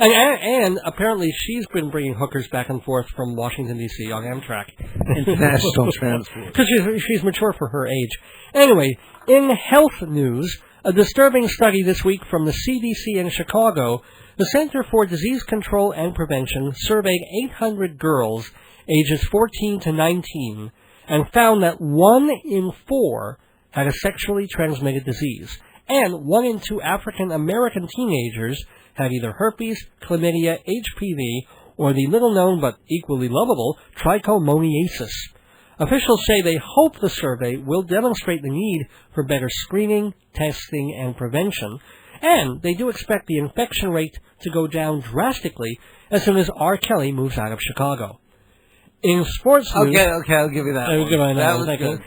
And apparently she's been bringing hookers back and forth from Washington, D.C. on Amtrak. International transport. Because she's mature for her age. Anyway, in health news... A disturbing study this week from the CDC in Chicago, the Center for Disease Control and Prevention surveyed 800 girls ages 14 to 19 and found that 1 in 4 had a sexually transmitted disease, and 1 in 2 African American teenagers had either herpes, chlamydia, HPV, or the little-known but equally lovable trichomoniasis. Officials say they hope the survey will demonstrate the need for better screening, testing, and prevention, and they do expect the infection rate to go down drastically as soon as R. Kelly moves out of Chicago. In sports news... Okay, I'll give you that one. That was good.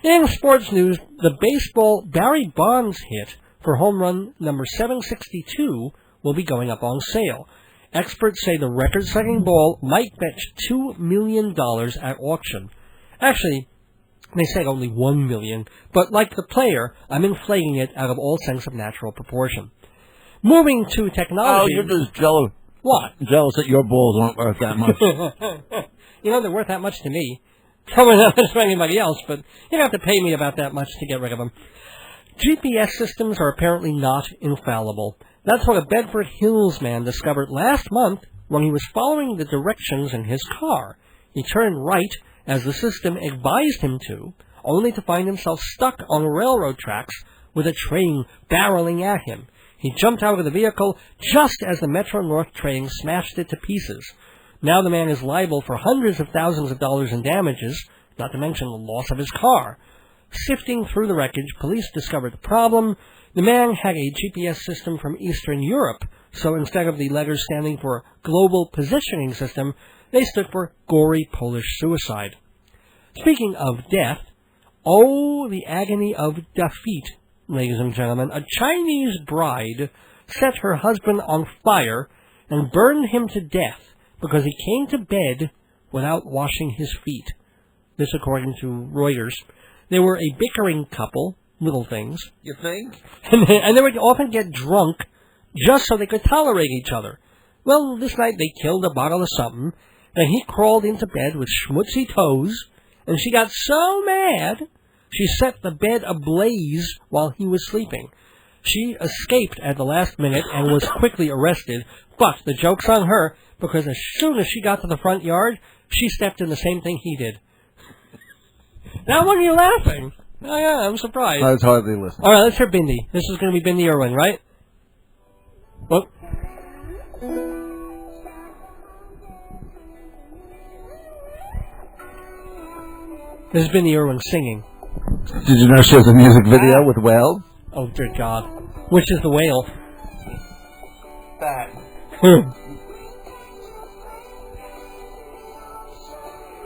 In sports news, the baseball Barry Bonds hit for home run number 762 will be going up on sale. Experts say the record-setting ball might fetch $2 million at auction. Actually, they said only $1 million, but like the player, I'm inflating it out of all sense of natural proportion. Moving to technology... Oh, you're just jealous. What? Jealous that your balls aren't worth that much. They're worth that much to me. Probably not much to anybody else, but you don't have to pay me about that much to get rid of them. GPS systems are apparently not infallible. That's what a Bedford Hills man discovered last month when he was following the directions in his car. He turned right as the system advised him to, only to find himself stuck on railroad tracks with a train barreling at him. He jumped out of the vehicle just as the Metro-North train smashed it to pieces. Now the man is liable for hundreds of thousands of dollars in damages, not to mention the loss of his car. Sifting through the wreckage, police discovered the problem. The man had a GPS system from Eastern Europe, so instead of the letters standing for Global Positioning System, they stood for Gory Polish Suicide. Speaking of death, the agony of defeat, ladies and gentlemen. A Chinese bride set her husband on fire and burned him to death because he came to bed without washing his feet. This according to Reuters. They were a bickering couple, little things. You think? And they would often get drunk just so they could tolerate each other. Well, this night they killed a bottle of something, and he crawled into bed with schmutzy toes, and she got so mad, she set the bed ablaze while he was sleeping. She escaped at the last minute and was quickly arrested, but the joke's on her, because as soon as she got to the front yard, she stepped in the same thing he did. Now, what are you laughing? Oh, yeah, I'm surprised. I was hardly listening. All right, let's hear Bindi. This is going to be Bindi Irwin, right? What? This is Bindi Irwin singing. Did you know she has a music video with whales? Oh, dear God. Which is the whale? That.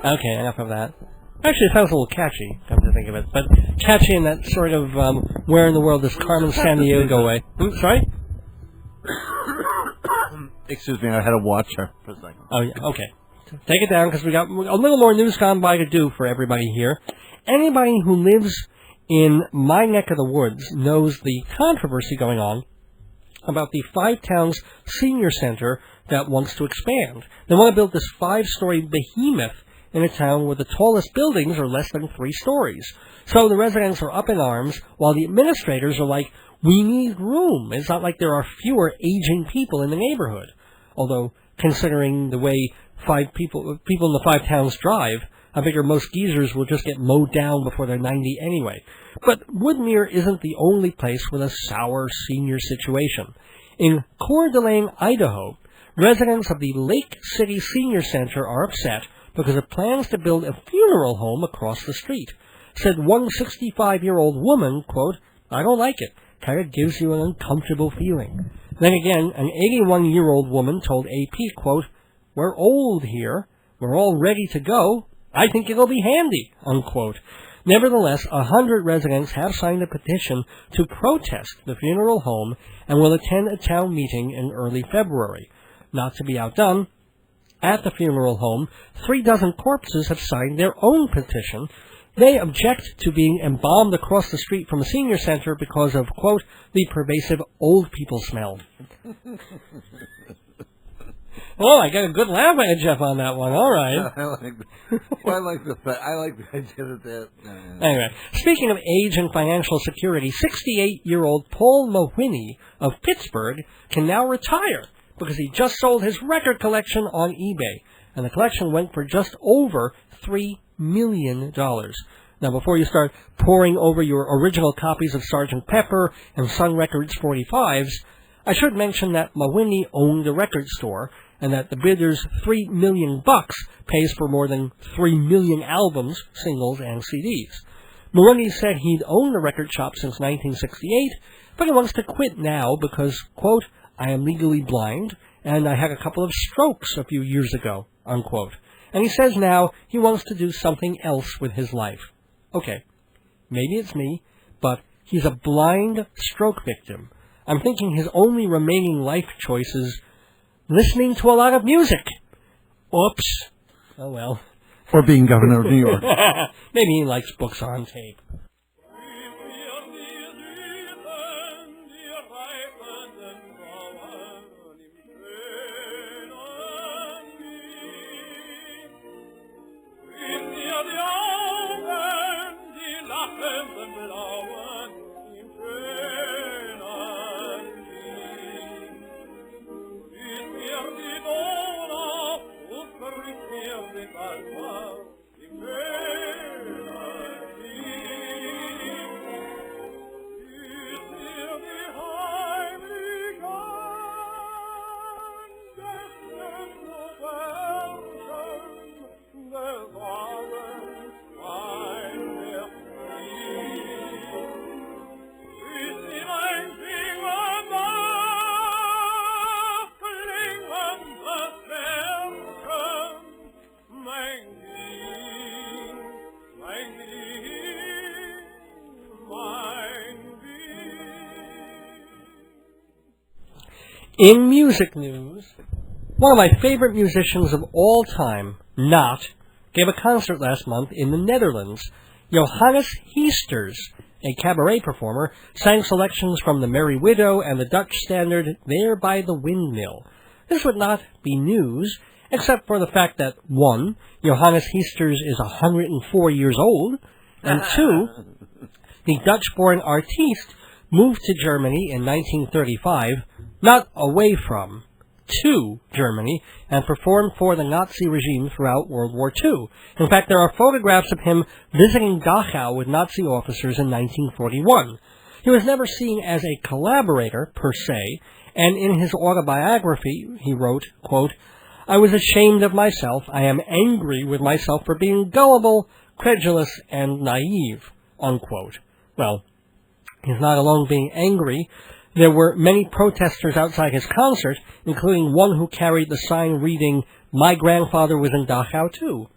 Okay, enough of that. Actually, it sounds a little catchy, come to think of it. But catchy in that sort of, where in the world does Carmen Sandiego way? Sorry? Excuse me, I had to watch her for a second. Oh, yeah, okay. Take it down, because we got a little more news gone by to do for everybody here. Anybody who lives in my neck of the woods knows the controversy going on about the Five Towns Senior Center that wants to expand. They want to build this 5-story behemoth in a town where the tallest buildings are less than 3 stories. So the residents are up in arms, while the administrators are like, we need room. It's not like there are fewer aging people in the neighborhood. Although, considering the way people in the 5 towns drive, I figure most geezers will just get mowed down before they're 90 anyway. But Woodmere isn't the only place with a sour senior situation. In Coeur d'Alene, Idaho, residents of the Lake City Senior Center are upset because it plans to build a funeral home across the street. Said one 65-year-old woman, quote, I don't like it. Kind of gives you an uncomfortable feeling. Then again, an 81-year-old woman told AP, quote, we're old here. We're all ready to go. I think it'll be handy, unquote. Nevertheless, 100 residents have signed a petition to protest the funeral home and will attend a town meeting in early February. Not to be outdone, at the funeral home, 36 corpses have signed their own petition. They object to being embalmed across the street from a senior center because of, quote, the pervasive old people smell. Oh, I got a good laugh at Jeff on that one. All right. I like the idea of that. Anyway, speaking of age and financial security, 68-year-old Paul Mahwini of Pittsburgh can now retire because he just sold his record collection on eBay, and the collection went for just over $3 million. Now, before you start poring over your original copies of Sgt. Pepper and Sun Records 45s, I should mention that Mahwini owned a record store, and that the bidder's $3 million pays for more than 3 million albums, singles, and CDs. Mahwini said he'd owned the record shop since 1968, but he wants to quit now because, quote, I am legally blind, and I had a couple of strokes a few years ago, unquote. And he says now he wants to do something else with his life. Okay, maybe it's me, but he's a blind stroke victim. I'm thinking his only remaining life choice is listening to a lot of music. Oops. Oh, well. Or being governor of New York. Maybe he likes books on tape. In music news, one of my favorite musicians of all time, Not, gave a concert last month in the Netherlands. Johannes Heesters a cabaret performer, sang selections from The Merry Widow and the Dutch standard There by the Windmill. This would not be news, except for the fact that, 1, Johannes Heesters is 104 years old, and 2, the Dutch-born artiste moved to Germany in 1935, not away from, to Germany, and performed for the Nazi regime throughout World War II. In fact, there are photographs of him visiting Dachau with Nazi officers in 1941. He was never seen as a collaborator, per se, and in his autobiography, he wrote, quote, I was ashamed of myself. I am angry with myself for being gullible, credulous, and naive, unquote. Well, he's not alone being angry. There were many protesters outside his concert, including one who carried the sign reading, My grandfather was in Dachau too.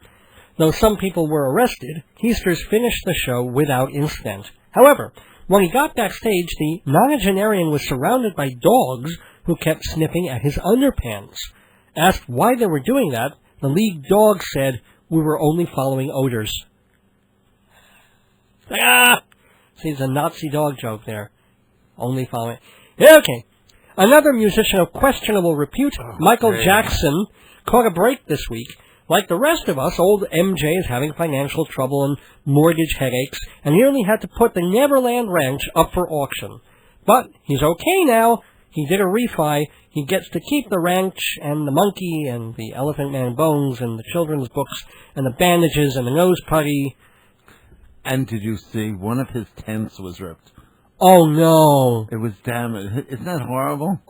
Though some people were arrested, Heesters finished the show without incident. However, when he got backstage, the nonagenarian was surrounded by dogs who kept sniffing at his underpants. Asked why they were doing that, the lead dog said, we were only following odors. See, it's a Nazi dog joke there. Only following. Okay. Another musician of questionable repute, Michael Jackson, caught a break this week. Like the rest of us, old MJ is having financial trouble and mortgage headaches, and nearly had to put the Neverland Ranch up for auction. But he's okay now. He did a refi. He gets to keep the ranch and the monkey and the Elephant Man bones and the children's books and the bandages and the nose putty. And did you see one of his tents was ripped? Oh, no. It was damaged. Isn't that horrible?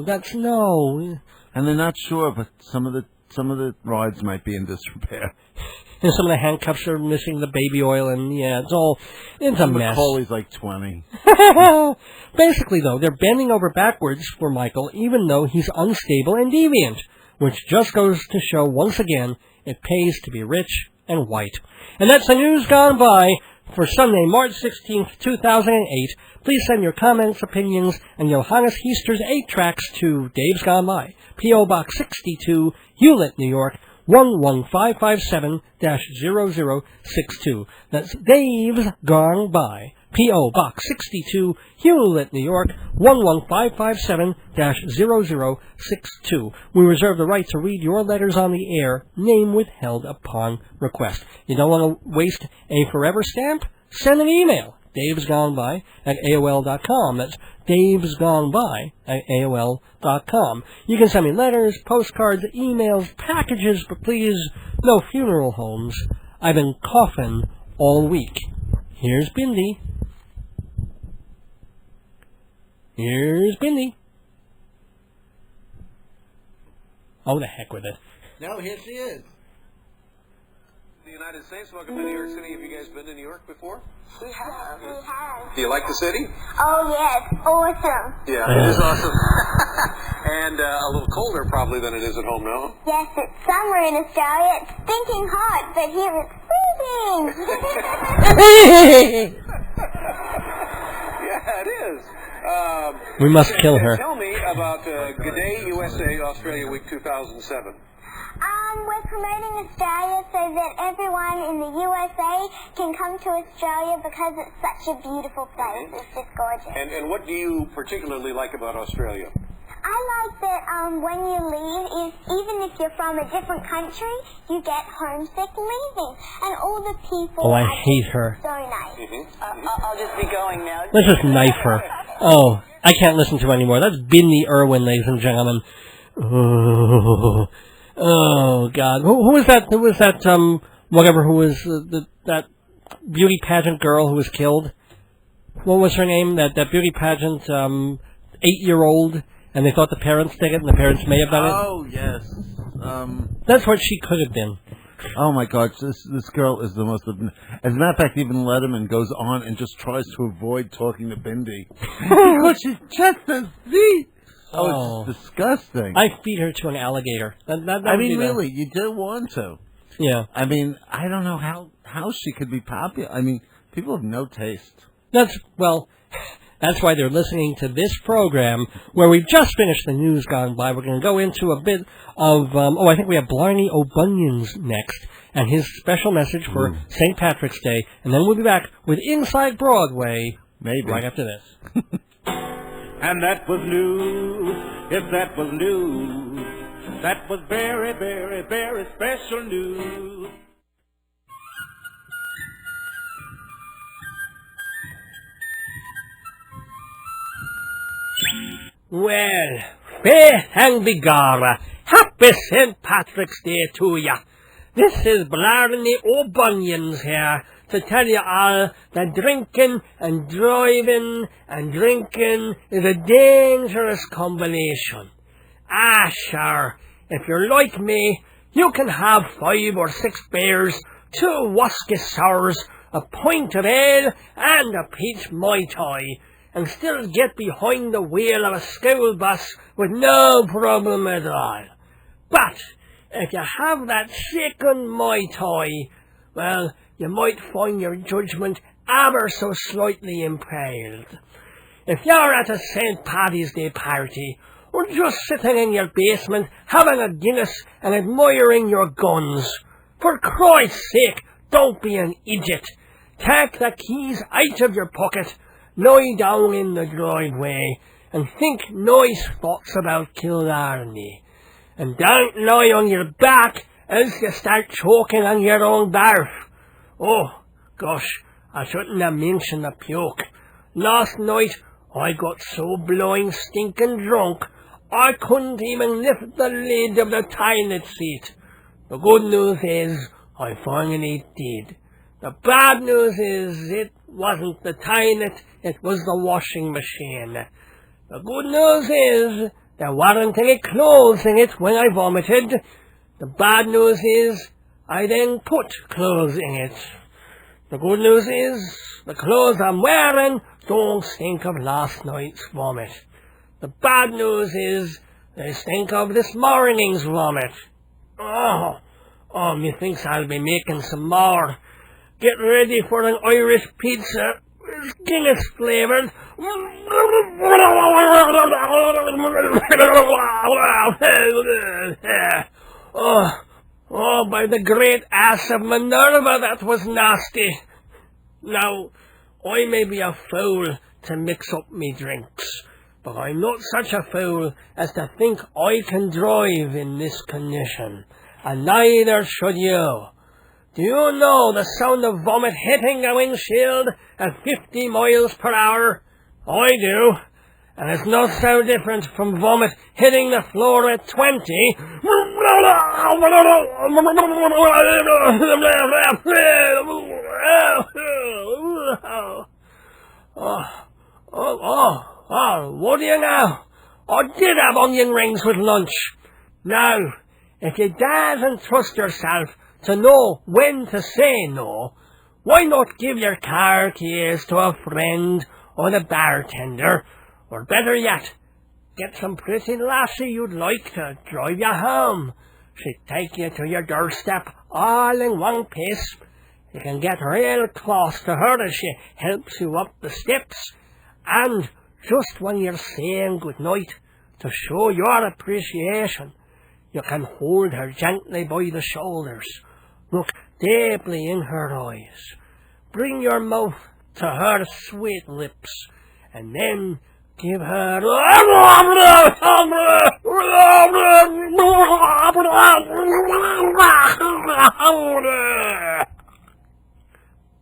That's no. And they're not sure, but some of the rods might be in disrepair. And some of the handcuffs are missing the baby oil, and it's a mess. Macaulay's like 20. Basically, though, they're bending over backwards for Michael, even though he's unstable and deviant, which just goes to show once again it pays to be rich and white. And that's the news gone by for Sunday, March 16th, 2008. Please send your comments, opinions, and Johannes Heesters 8 tracks to Dave's Gone By, P.O. Box 62, Hewlett, New York, 11557-0062. That's Dave's Gone By, P.O. Box 62, Hewlett, New York, 11557-0062. We reserve the right to read your letters on the air, name withheld upon request. You don't want to waste a forever stamp? Send an email. davesgoneby at AOL.com. That's davesgoneby at AOL.com. You can send me letters, postcards, emails, packages, but please, no funeral homes. I've been coughing all week. Here's Bindi. Here's Bindi. Oh, the heck with it. No, here she is. The United States. Welcome to New York City. Have you guys been to New York before? We have. We have. Do you like the city? Oh, yes. Awesome. Yeah, it is awesome. And a little colder probably than it is at home now. Yes, it's summer in Australia. It's stinking hot, but here it's freezing. Yeah, it is. We must kill her. Tell me about Good Day USA Australia Week 2007. We're promoting Australia so that everyone in the USA can come to Australia because it's such a beautiful place. It's just gorgeous. And what do you particularly like about Australia? I like that when you leave, even if you're from a different country, you get homesick leaving. And all the people Oh, I are hate just her. so nice. I'll just be going now. Let's just knife her. Oh, I can't listen to her anymore. That's Bindi Irwin, ladies and gentlemen. Oh, God. Who was that? Who was that, whatever, who was that beauty pageant girl who was killed? What was her name? That beauty pageant, 8-year-old, and they thought the parents did it, and the parents may have done it? Oh, yes. That's what she could have been. Oh, my God. This girl is the most... As a matter of fact, even Letterman goes on and just tries to avoid talking to Bindi. Because she's just as sweet. Oh, it's disgusting. I feed her to an alligator. I mean, really, you do want to. Yeah. I mean, I don't know how she could be popular. I mean, people have no taste. That's That's why they're listening to this program where we've just finished the news gone by. We're going to go into a bit of, I think we have Blarney O'Bunions next and his special message for St. Patrick's Day. And then we'll be back with Inside Broadway right after this. And that was news, if that was news, that was very, very, very special news. Well, faith and begorra, happy St. Patrick's Day to ya. This is Blarney O'Bunions here to tell you all that drinking and driving and drinking is a dangerous combination. Ah, sure, if you're like me, you can have 5 or 6 beers, 2 whisky sours, a pint of ale, and a peach Mai Tai, and still get behind the wheel of a school bus with no problem at all. But if you have that second Mai Tai, well, you might find your judgment ever so slightly impaired. If you're at a St. Paddy's Day party, or just sitting in your basement having a Guinness and admiring your guns, for Christ's sake, don't be an idiot. Take the keys out of your pocket, lie down in the driveway, and think nice thoughts about Killarney. And don't lie on your back, else you start choking on your own barf. Oh, gosh, I shouldn't have mentioned the puke. Last night, I got so blind stinking drunk, I couldn't even lift the lid of the toilet seat. The good news is, I finally did. The bad news is, it wasn't the toilet, it was the washing machine. The good news is, there weren't any clothes in it when I vomited. The bad news is, I then put clothes in it. The good news is, the clothes I'm wearing don't stink of last night's vomit. The bad news is, they stink of this morning's vomit. Oh, methinks I'll be making some more. Get ready for an Irish pizza. It's Guinness flavoured. Oh, by the great ass of Minerva, that was nasty. Now, I may be a fool to mix up me drinks, but I'm not such a fool as to think I can drive in this condition, and neither should you. Do you know the sound of vomit hitting a windshield at 50 miles per hour? I do, and it's not so different from vomit hitting the floor at 20. What do you know? I did have onion rings with lunch. Now, if you daren't trust yourself to know when to say no, why not give your car keys to a friend or the bartender, or better yet, get some pretty lassie you'd like to drive you home. She'd take you to your doorstep all in one piece. You can get real close to her as she helps you up the steps, and just when you're saying good night, to show your appreciation, you can hold her gently by the shoulders, look deeply in her eyes, bring your mouth to her sweet lips, and then give her...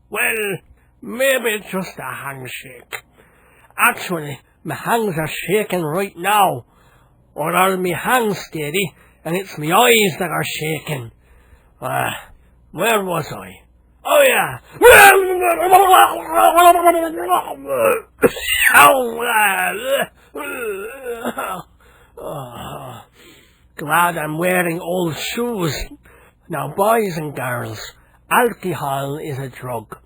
Well, maybe just a handshake. Actually, my hands are shaking right now. Or are my hands steady, and it's my eyes that are shaking? Where was I? Oh, yeah. Glad I'm wearing old shoes. Now, boys and girls, alcohol is a drug.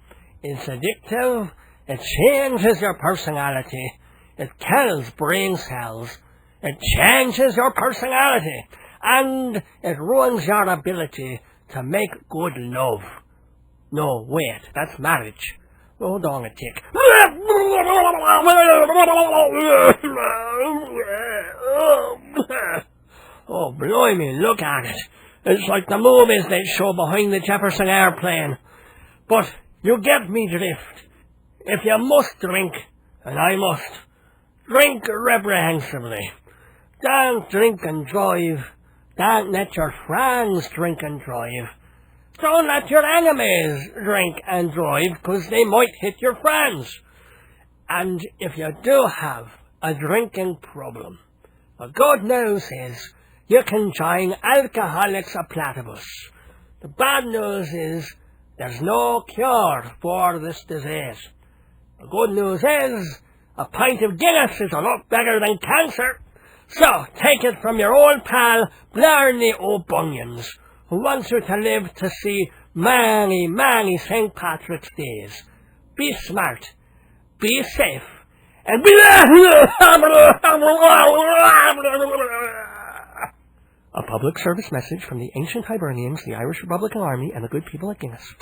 It's addictive. It changes your personality. It kills brain cells. It changes your personality. And it ruins your ability to make good love. No, wait, that's marriage. Hold on a tick. Oh, blimey, look at it. It's like the movies they show behind the Jefferson airplane. But you get me drift. If you must drink, and I must, drink reprehensibly. Don't drink and drive. Don't let your friends drink and drive. Don't let your enemies drink and drive, 'cause they might hit your friends. And if you do have a drinking problem, the good news is you can join Alcoholics of Platypus. The bad news is there's no cure for this disease. The good news is a pint of Guinness is a lot better than cancer. So take it from your old pal Blarney O'Bunions, who wants you to live to see many, many St. Patrick's Days. Be smart, be safe, and be... A public service message from the ancient Hibernians, the Irish Republican Army, and the good people at Guinness.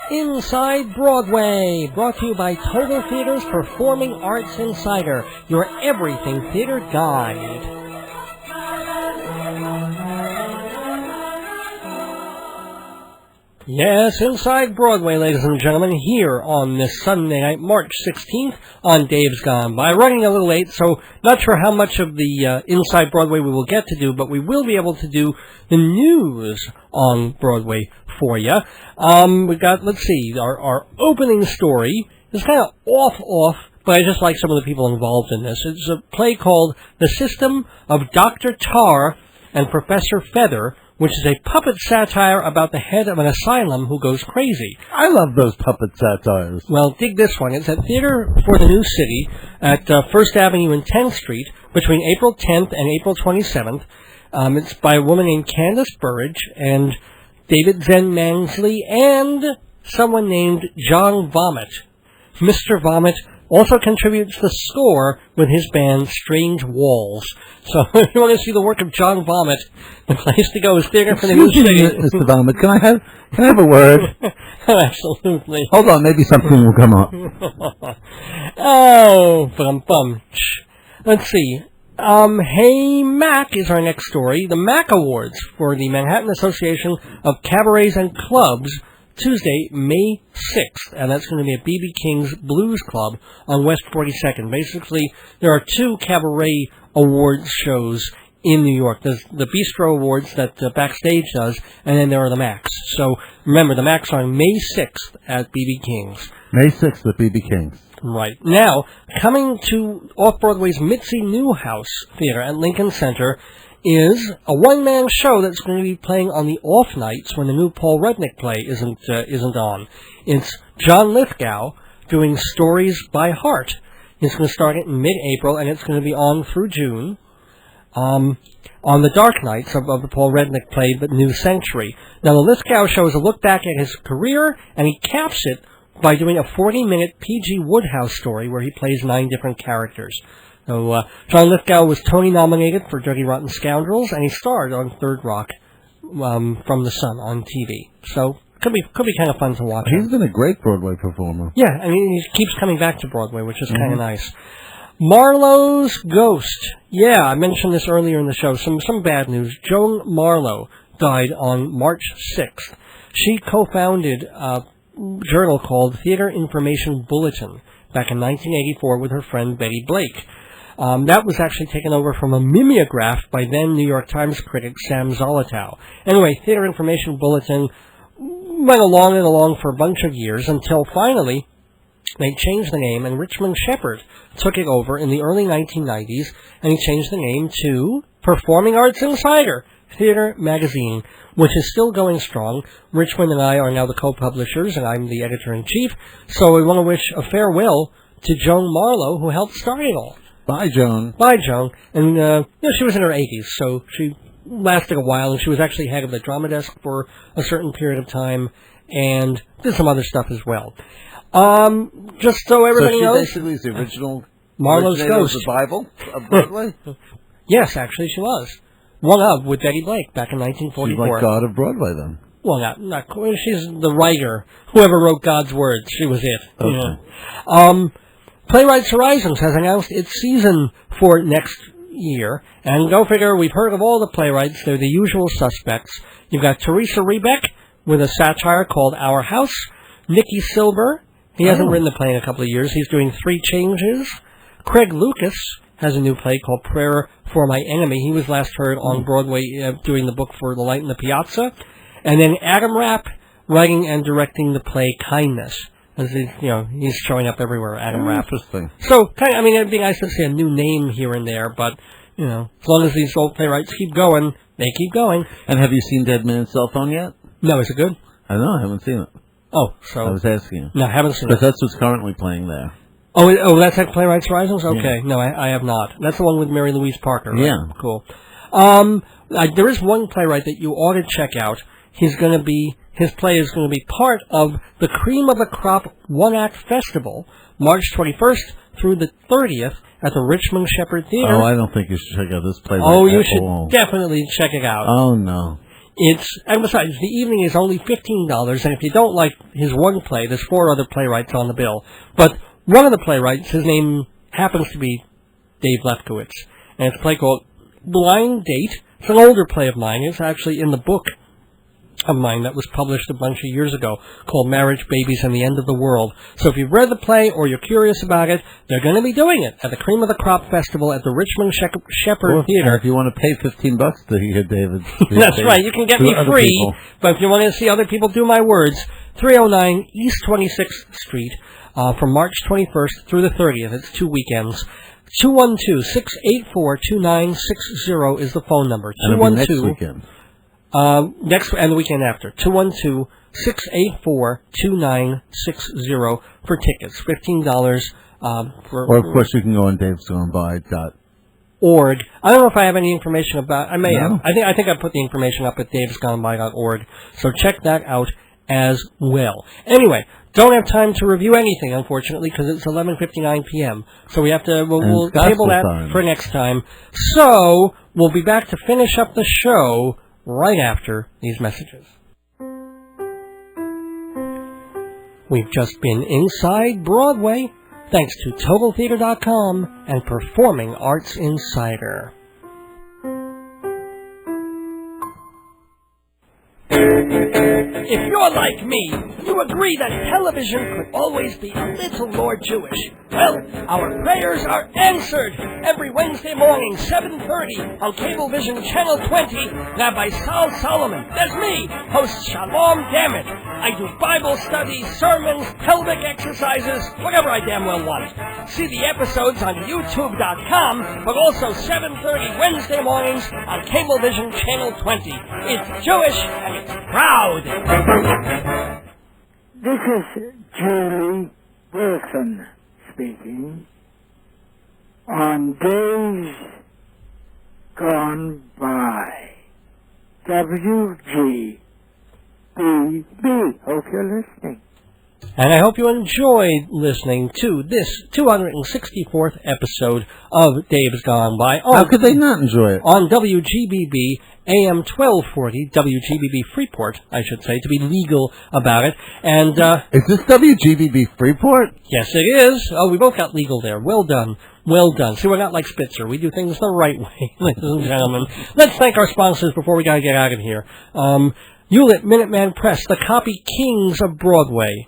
Inside Broadway, brought to you by Total Theater's Performing Arts Insider, your everything theater guide. Yes, Inside Broadway, ladies and gentlemen, here on this Sunday night, March 16th, on Dave's Gone By. Running a little late, so not sure how much of the Inside Broadway we will get to do, but we will be able to do the news on Broadway for you. We got, let's see, our opening story is kind of off, but I just like some of the people involved in this. It's a play called The System of Dr. Tar and Professor Feather, which is a puppet satire about the head of an asylum who goes crazy. I love those puppet satires. Well, dig this one. It's at Theater for the New City at 1st Avenue and 10th Street between April 10th and April 27th. It's by a woman named Candace Burridge and David Zen Mansley and someone named John Vomit. Mr. Vomit also contributes the score with his band Strange Walls. So if you want to see the work of John Vomit, the place to go is Theater for the New City. Mr. Vomit, can I have a word? Absolutely. Hold on, maybe something will come up. Oh, bum. Let's see. Hey Mac is our next story. The Mac Awards for the Manhattan Association of Cabarets and Clubs, Tuesday, May 6th, and that's going to be at B.B. King's Blues Club on West 42nd. Basically, there are two cabaret awards shows in New York. There's the Bistro Awards that Backstage does, and then there are the Macs. So remember, the Macs are on May 6th at B.B. King's. May 6th at B.B. King's. Right. Now, coming to Off-Broadway's Mitzi Newhouse Theater at Lincoln Center is a one-man show that's going to be playing on the off nights when the new Paul Rudnick play isn't on. It's John Lithgow doing Stories by Heart. It's going to start in mid-April, and it's going to be on through June on the dark nights of the Paul Rudnick play, The New Century. Now, the Lithgow show is a look back at his career, and he caps it by doing a 40-minute P.G. Wodehouse story where he plays 9 different characters. So, John Lithgow was Tony-nominated for Dirty Rotten Scoundrels, and he starred on Third Rock from the Sun on TV. So, could be kind of fun to watch. He's been a great Broadway performer. Yeah, I mean, he keeps coming back to Broadway, which is kind of nice. Marlowe's Ghost. Yeah, I mentioned this earlier in the show. Some bad news. Joan Marlowe died on March 6th. She co-founded a journal called Theater Information Bulletin back in 1984 with her friend Betty Blake. That was actually taken over from a mimeograph by then New York Times critic Sam Zolotow. Anyway, Theater Information Bulletin went along for a bunch of years until finally they changed the name, and Richmond Shepard took it over in the early 1990s, and he changed the name to Performing Arts Insider Theater Magazine, which is still going strong. Richmond and I are now the co-publishers, and I'm the editor-in-chief, so we want to wish a farewell to Joan Marlowe, who helped start it all. Bye, Joan. Bye, Joan. And, she was in her 80s, so she lasted a while, and she was actually head of the drama desk for a certain period of time, and did some other stuff as well. Just so everybody knows... So she basically is the original Marlowe's originator Ghost. of the Bible of Broadway? Yes, actually, she was. One of with Betty Blake back in 1944. She's like God of Broadway, then. Well, not she's the writer. Whoever wrote God's words, she was it. Okay. Yeah. Playwrights Horizons has announced its season for next year, and go figure, we've heard of all the playwrights. They're the usual suspects. You've got Teresa Rebeck with a satire called Our House. Nicky Silver, he hasn't written a play in a couple of years. He's doing Three Changes. Craig Lucas has a new play called Prayer for My Enemy. He was last heard on Broadway doing the book for The Light in the Piazza. And then Adam Rapp writing and directing the play Kindness. As he's showing up everywhere, Adam Rapp. Interesting. So, it'd be nice to see a new name here and there, but, as long as these old playwrights keep going, they keep going. And have you seen Dead Man's Cell Phone yet? No, is it good? I don't know, I haven't seen it. Oh, so... I was asking you. No, I haven't seen it. Because that's what's currently playing there. Oh, that's at Playwrights Horizons? Okay, Yeah. no, I have not. That's the one with Mary Louise Parker, right? Yeah. Cool. There is one playwright that you ought to check out. His play is going to be part of the Cream of the Crop One-Act Festival, March 21st through the 30th at the Richmond Shepherd Theater. Oh, I don't think you should check out this play. Oh, you should definitely check it out. Oh, no. And besides, the evening is only $15, and if you don't like his one play, there's 4 other playwrights on the bill. But one of the playwrights, his name happens to be Dave Lefkowitz, and it's a play called Blind Date. It's an older play of mine. It's actually in the book of mine that was published a bunch of years ago called Marriage, Babies, and the End of the World. So if you've read the play or you're curious about it, they're going to be doing it at the Cream of the Crop Festival at the Richmond Shepherd Theater. If you want to pay $15 to hear David. That's right. You can get me free, people. But if you want to see other people do my words, 309 East 26th Street from March 21st through the 30th. It's 2 weekends. 212-684-2960 is the phone number. And it'll be next weekend. Next and the weekend after. 212-684-2960 for tickets. $15 Or, of course, you can go on davesgoneby.org. I don't know if I have any information about... I may No. have. I think I put the information up at davesgoneby.org. So check that out as well. Anyway, don't have time to review anything, unfortunately, because it's 11:59 p.m. So we have to... We'll table that for next time. So we'll be back to finish up the show right after these messages. We've just been inside Broadway, thanks to TotalTheater.com and Performing Arts Insider. If you're like me, you agree that television could always be a little more Jewish. Well, our prayers are answered every Wednesday morning, 7:30 on Cablevision Channel 20. Rabbi Sal Solomon, that's me, hosts Shalom Dammit. I do Bible studies, sermons, pelvic exercises, whatever I damn well want. See the episodes on YouTube.com, but also 7:30 Wednesday mornings on Cablevision Channel 20. It's Jewish and it's proud. This is Julie Wilson speaking. On Days Gone By, WGBB. Hope you're listening. And I hope you enjoyed listening to this 264th episode of Dave's Gone By. How could they not enjoy it? On WGBB-AM 1240, WGBB Freeport, I should say, to be legal about it. And is this WGBB Freeport? Yes, it is. Oh, we both got legal there. Well done. Well done. See, we're not like Spitzer. We do things the right way, ladies and gentlemen. Let's thank our sponsors before we gotta get out of here. Hewlett Minuteman Press, the copy kings of Broadway.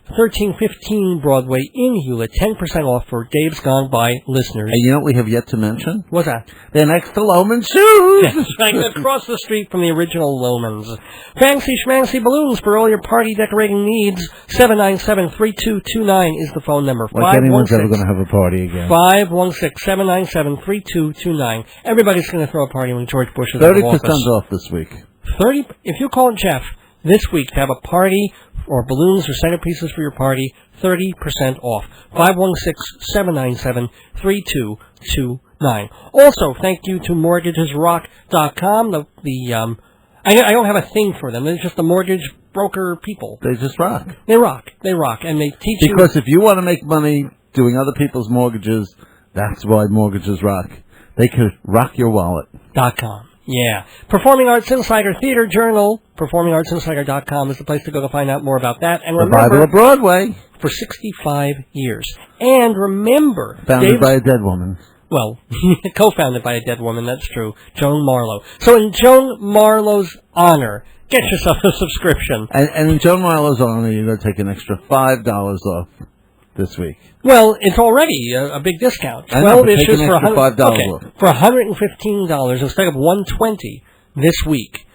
1315 Broadway in Hewlett, 10% off for Dave's Gone By listeners. And you know what we have yet to mention? What's that? They're next to Loman's Shoes! Yes, right across the street from the original Loman's. Fancy schmancy balloons for all your party decorating needs. 797-3229 is the phone number. Like anyone's ever going to have a party again. 516-797-3229. Everybody's going to throw a party when George Bush is out of office. 30% off this week. 30. If you call Jeff this week to have a party or balloons or centerpieces for your party, 30% off. 516-797-3229. Also, thank you to MortgagesRock.com. I don't have a thing for them. They're just the mortgage broker people. They just rock. They rock. They rock. And they teach you... Because if you want to make money doing other people's mortgages That's why mortgages rock. They could rock your wallet. .com. Yeah. Performing Arts Insider Theater Journal, performingartsinsider.com is the place to go to find out more about that. And remember, Revival of Broadway. For 65 years. And remember... Founded by a dead woman. Well, co-founded by a dead woman, that's true. Joan Marlowe. So in Joan Marlowe's honor, get yourself a subscription. And in Joan Marlowe's honor, you're going to take an extra $5 off this week. Well, it's already a big discount. 12 issues for $5 for $115 instead of $120 this week.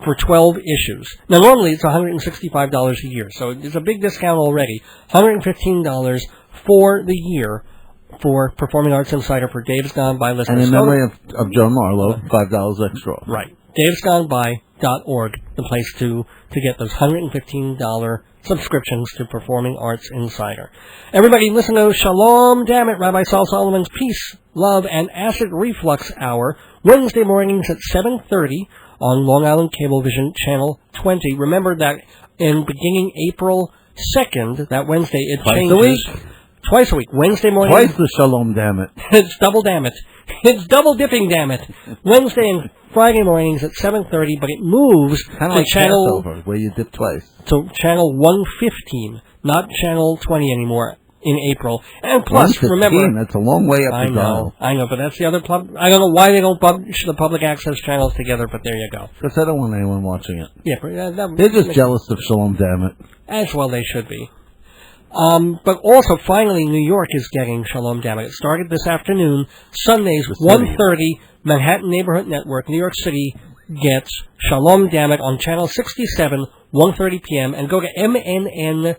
For 12 issues. Now, normally it's $165 a year, so it's a big discount already. $115 for the year for Performing Arts Insider for Dave's Gone By listeners. And in memory of Joan Marlowe, $5 extra. Right. davesgoneby.org, the place to get those $115 subscriptions to Performing Arts Insider. Everybody listen to Shalom Damn It, Rabbi Saul Solomon's Peace, Love, and Acid Reflux Hour, Wednesday mornings at 7:30 on Long Island Cablevision Channel 20. Remember that in beginning April 2nd, that Wednesday, it changes. Twice a week. Wednesday morning. Twice the Shalom Damn It. It's double damn it. It's double dipping damn it. Wednesday and Friday mornings at 7:30, but it moves kind of to like channel Passover, where you dip twice. To channel 115, not channel 20 anymore in April. And plus, remember, that's a long way up the dial. I know, but that's the other I don't know why they don't publish the public access channels together, but there you go. Because I don't want anyone watching it. Yeah, but, they're just jealous of Shalom Damn It. As well they should be. But also, finally, New York is getting Shalom Damn It. It started this afternoon, Sundays, 1:30, Manhattan Neighborhood Network, New York City gets Shalom Damn It on Channel 67, 1:30 p.m., and go to mnn.org,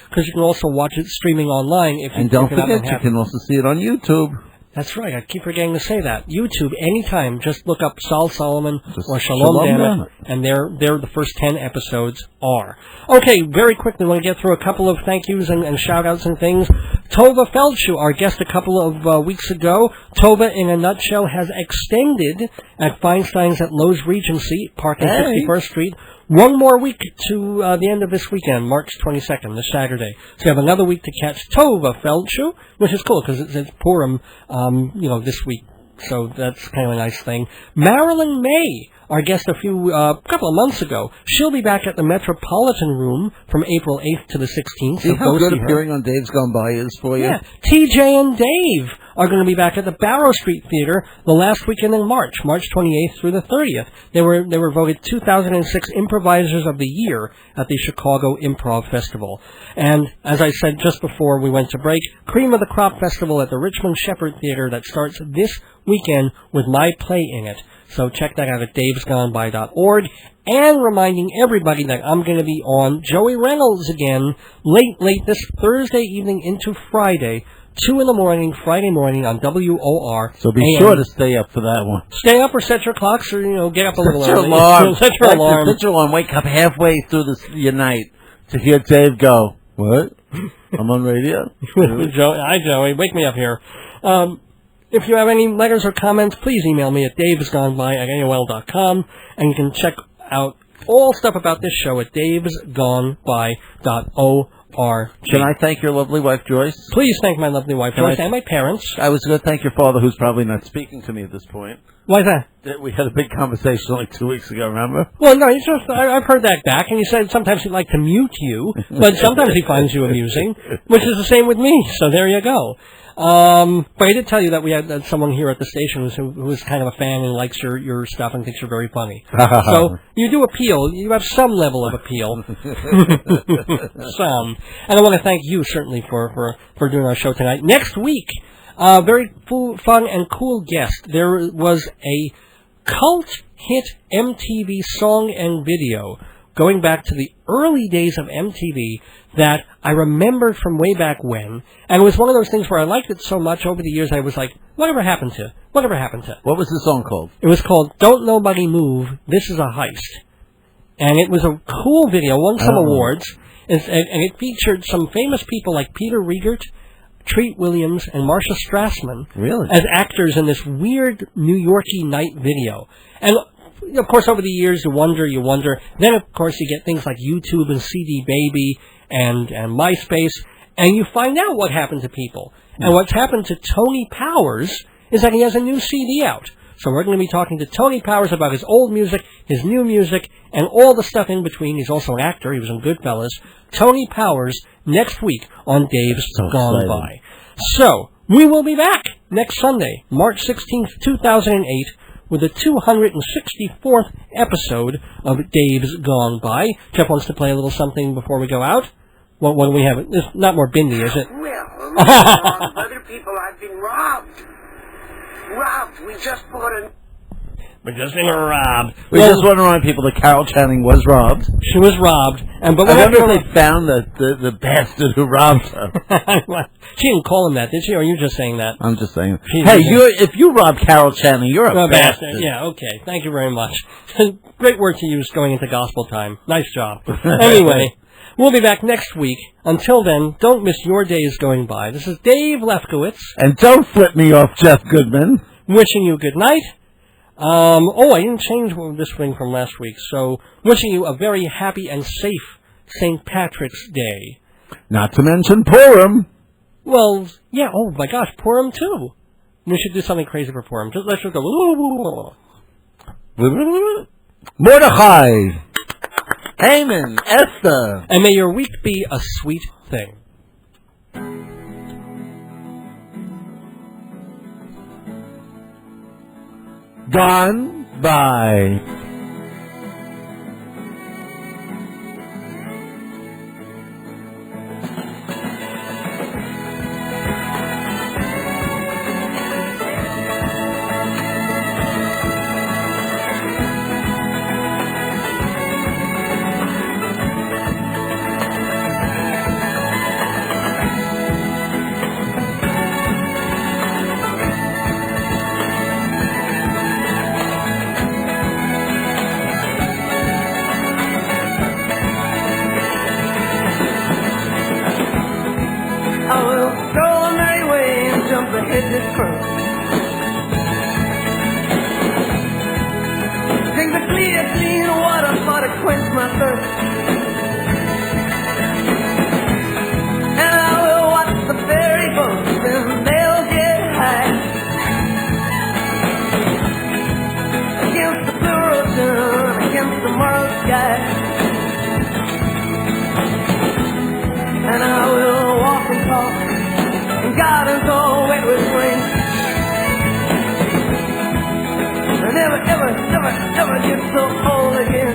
because you can also watch it streaming online. And don't forget, you can also see it on YouTube. That's right. I keep forgetting to say that. YouTube, anytime, just look up Saul Solomon or Shalom Damn It, and there the first 10 episodes are. Okay, very quickly, I want to get through a couple of thank yous and shout-outs and things. Tova Feldschuh, our guest a couple of weeks ago. Tova, in a nutshell, has extended at Feinstein's at Lowe's Regency, parking 51st Street. One more week to the end of this weekend, March 22nd, this Saturday. So you have another week to catch Tova Feldschuh, which is cool because it's Purim, this week. So that's kind of a nice thing. Marilyn May, our guest a couple of months ago. She'll be back at the Metropolitan Room from April 8th to the 16th. See how good appearing on Dave's Gone By is for you? Yeah. TJ and Dave are going to be back at the Barrow Street Theater the last weekend in March 28th through the 30th. They were voted 2006 Improvisers of the Year at the Chicago Improv Festival. And as I said just before we went to break, Cream of the Crop Festival at the Richmond Shepherd Theater that starts this weekend with my play in it. So check that out at davesgoneby.org. And reminding everybody that I'm going to be on Joey Reynolds again late this Thursday evening into Friday, 2 in the morning, Friday morning on WOR. So be sure to stay up for that one. Stay up or set your clocks or, get up a little early. Set your alarm. Set your alarm. Wake up halfway through your night to hear Dave go, what? I'm on radio? Hi, Joey. Wake me up here. If you have any letters or comments, please email me at davesgoneby@aol.com, and you can check out all stuff about this show at davesgoneby.org. Can I thank your lovely wife, Joyce? Please thank my lovely wife, Joyce, and my parents. I was going to thank your father, who's probably not speaking to me at this point. Why is that? We had a big conversation like 2 weeks ago, remember? Well, no, I've heard that back, and he said sometimes he'd like to mute you, but sometimes he finds you amusing, which is the same with me, so there you go. But I did tell you that we had someone here at the station who is kind of a fan and likes your stuff and thinks you're very funny. So you do appeal. You have some level of appeal. Some. And I want to thank you, certainly, for doing our show tonight. Next week, very fun and cool guest. There was a cult hit MTV song and video going back to the early days of MTV that I remembered from way back when, and it was one of those things where I liked it so much over the years I was like, whatever happened to? What was the song called? It was called Don't Nobody Move, This Is a Heist. And it was a cool video, won some awards, and it featured some famous people like Peter Riegert, Treat Williams, and Marcia Strassman as actors in this weird New Yorkie night video. And of course, over the years, you wonder. Then, of course, you get things like YouTube and CD Baby and MySpace. and you find out what happened to people. And what's happened to Tony Powers is that he has a new CD out. So we're going to be talking to Tony Powers about his old music, his new music, and all the stuff in between. He's also an actor. He was in Goodfellas. Tony Powers next week on Dave's Gone By. So we will be back next Sunday, March 16th, 2008, with the 264th episode of Dave's Gone By. Jeff wants to play a little something before we go out. What do we have? It's not more Bindi, is it? Well, along with other people, I've been robbed. We just bought a... We're just being robbed. We just want to remind people that Carol Channing was robbed. She was robbed. But I wonder if they found the bastard who robbed her. She didn't call him that, did she? Or are you just saying that? I'm just saying. Hey, if you rob Carol Channing, you're a bastard. Yeah, okay. Thank you very much. Great word to use going into gospel time. Nice job. Anyway, we'll be back next week. Until then, don't miss your days going by. This is Dave Lefkowitz. And don't flip me off, Jeff Goodman. Wishing you good night. I didn't change this thing from last week, so wishing you a very happy and safe St. Patrick's Day. Not to mention Purim. Well, yeah, oh my gosh, Purim too. We should do something crazy for Purim. Let's just go. Mordechai, Haman, Esther. And may your week be a sweet thing. Gone by. Drink the clear, clean water for to quench my thirst. And I will watch the ferry boats and they'll get high against the blue ocean, against the moral sky. And I will walk and talk in gardens all wet with rain. I never, ever, never, never get so old again.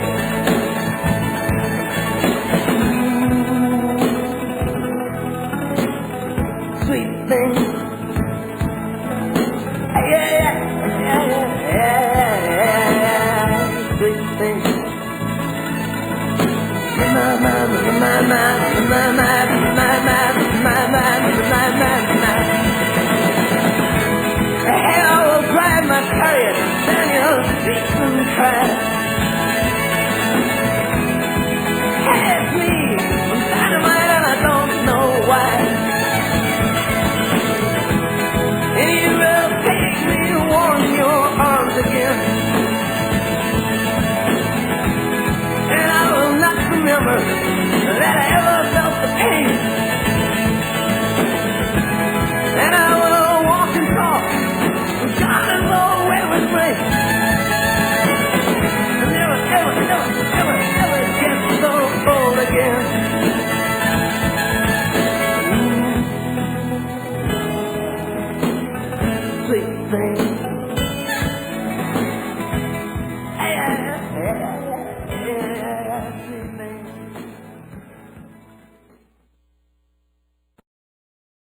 Sweet thing. Yeah. Sweet thing. I will drive my chariot down your streets and try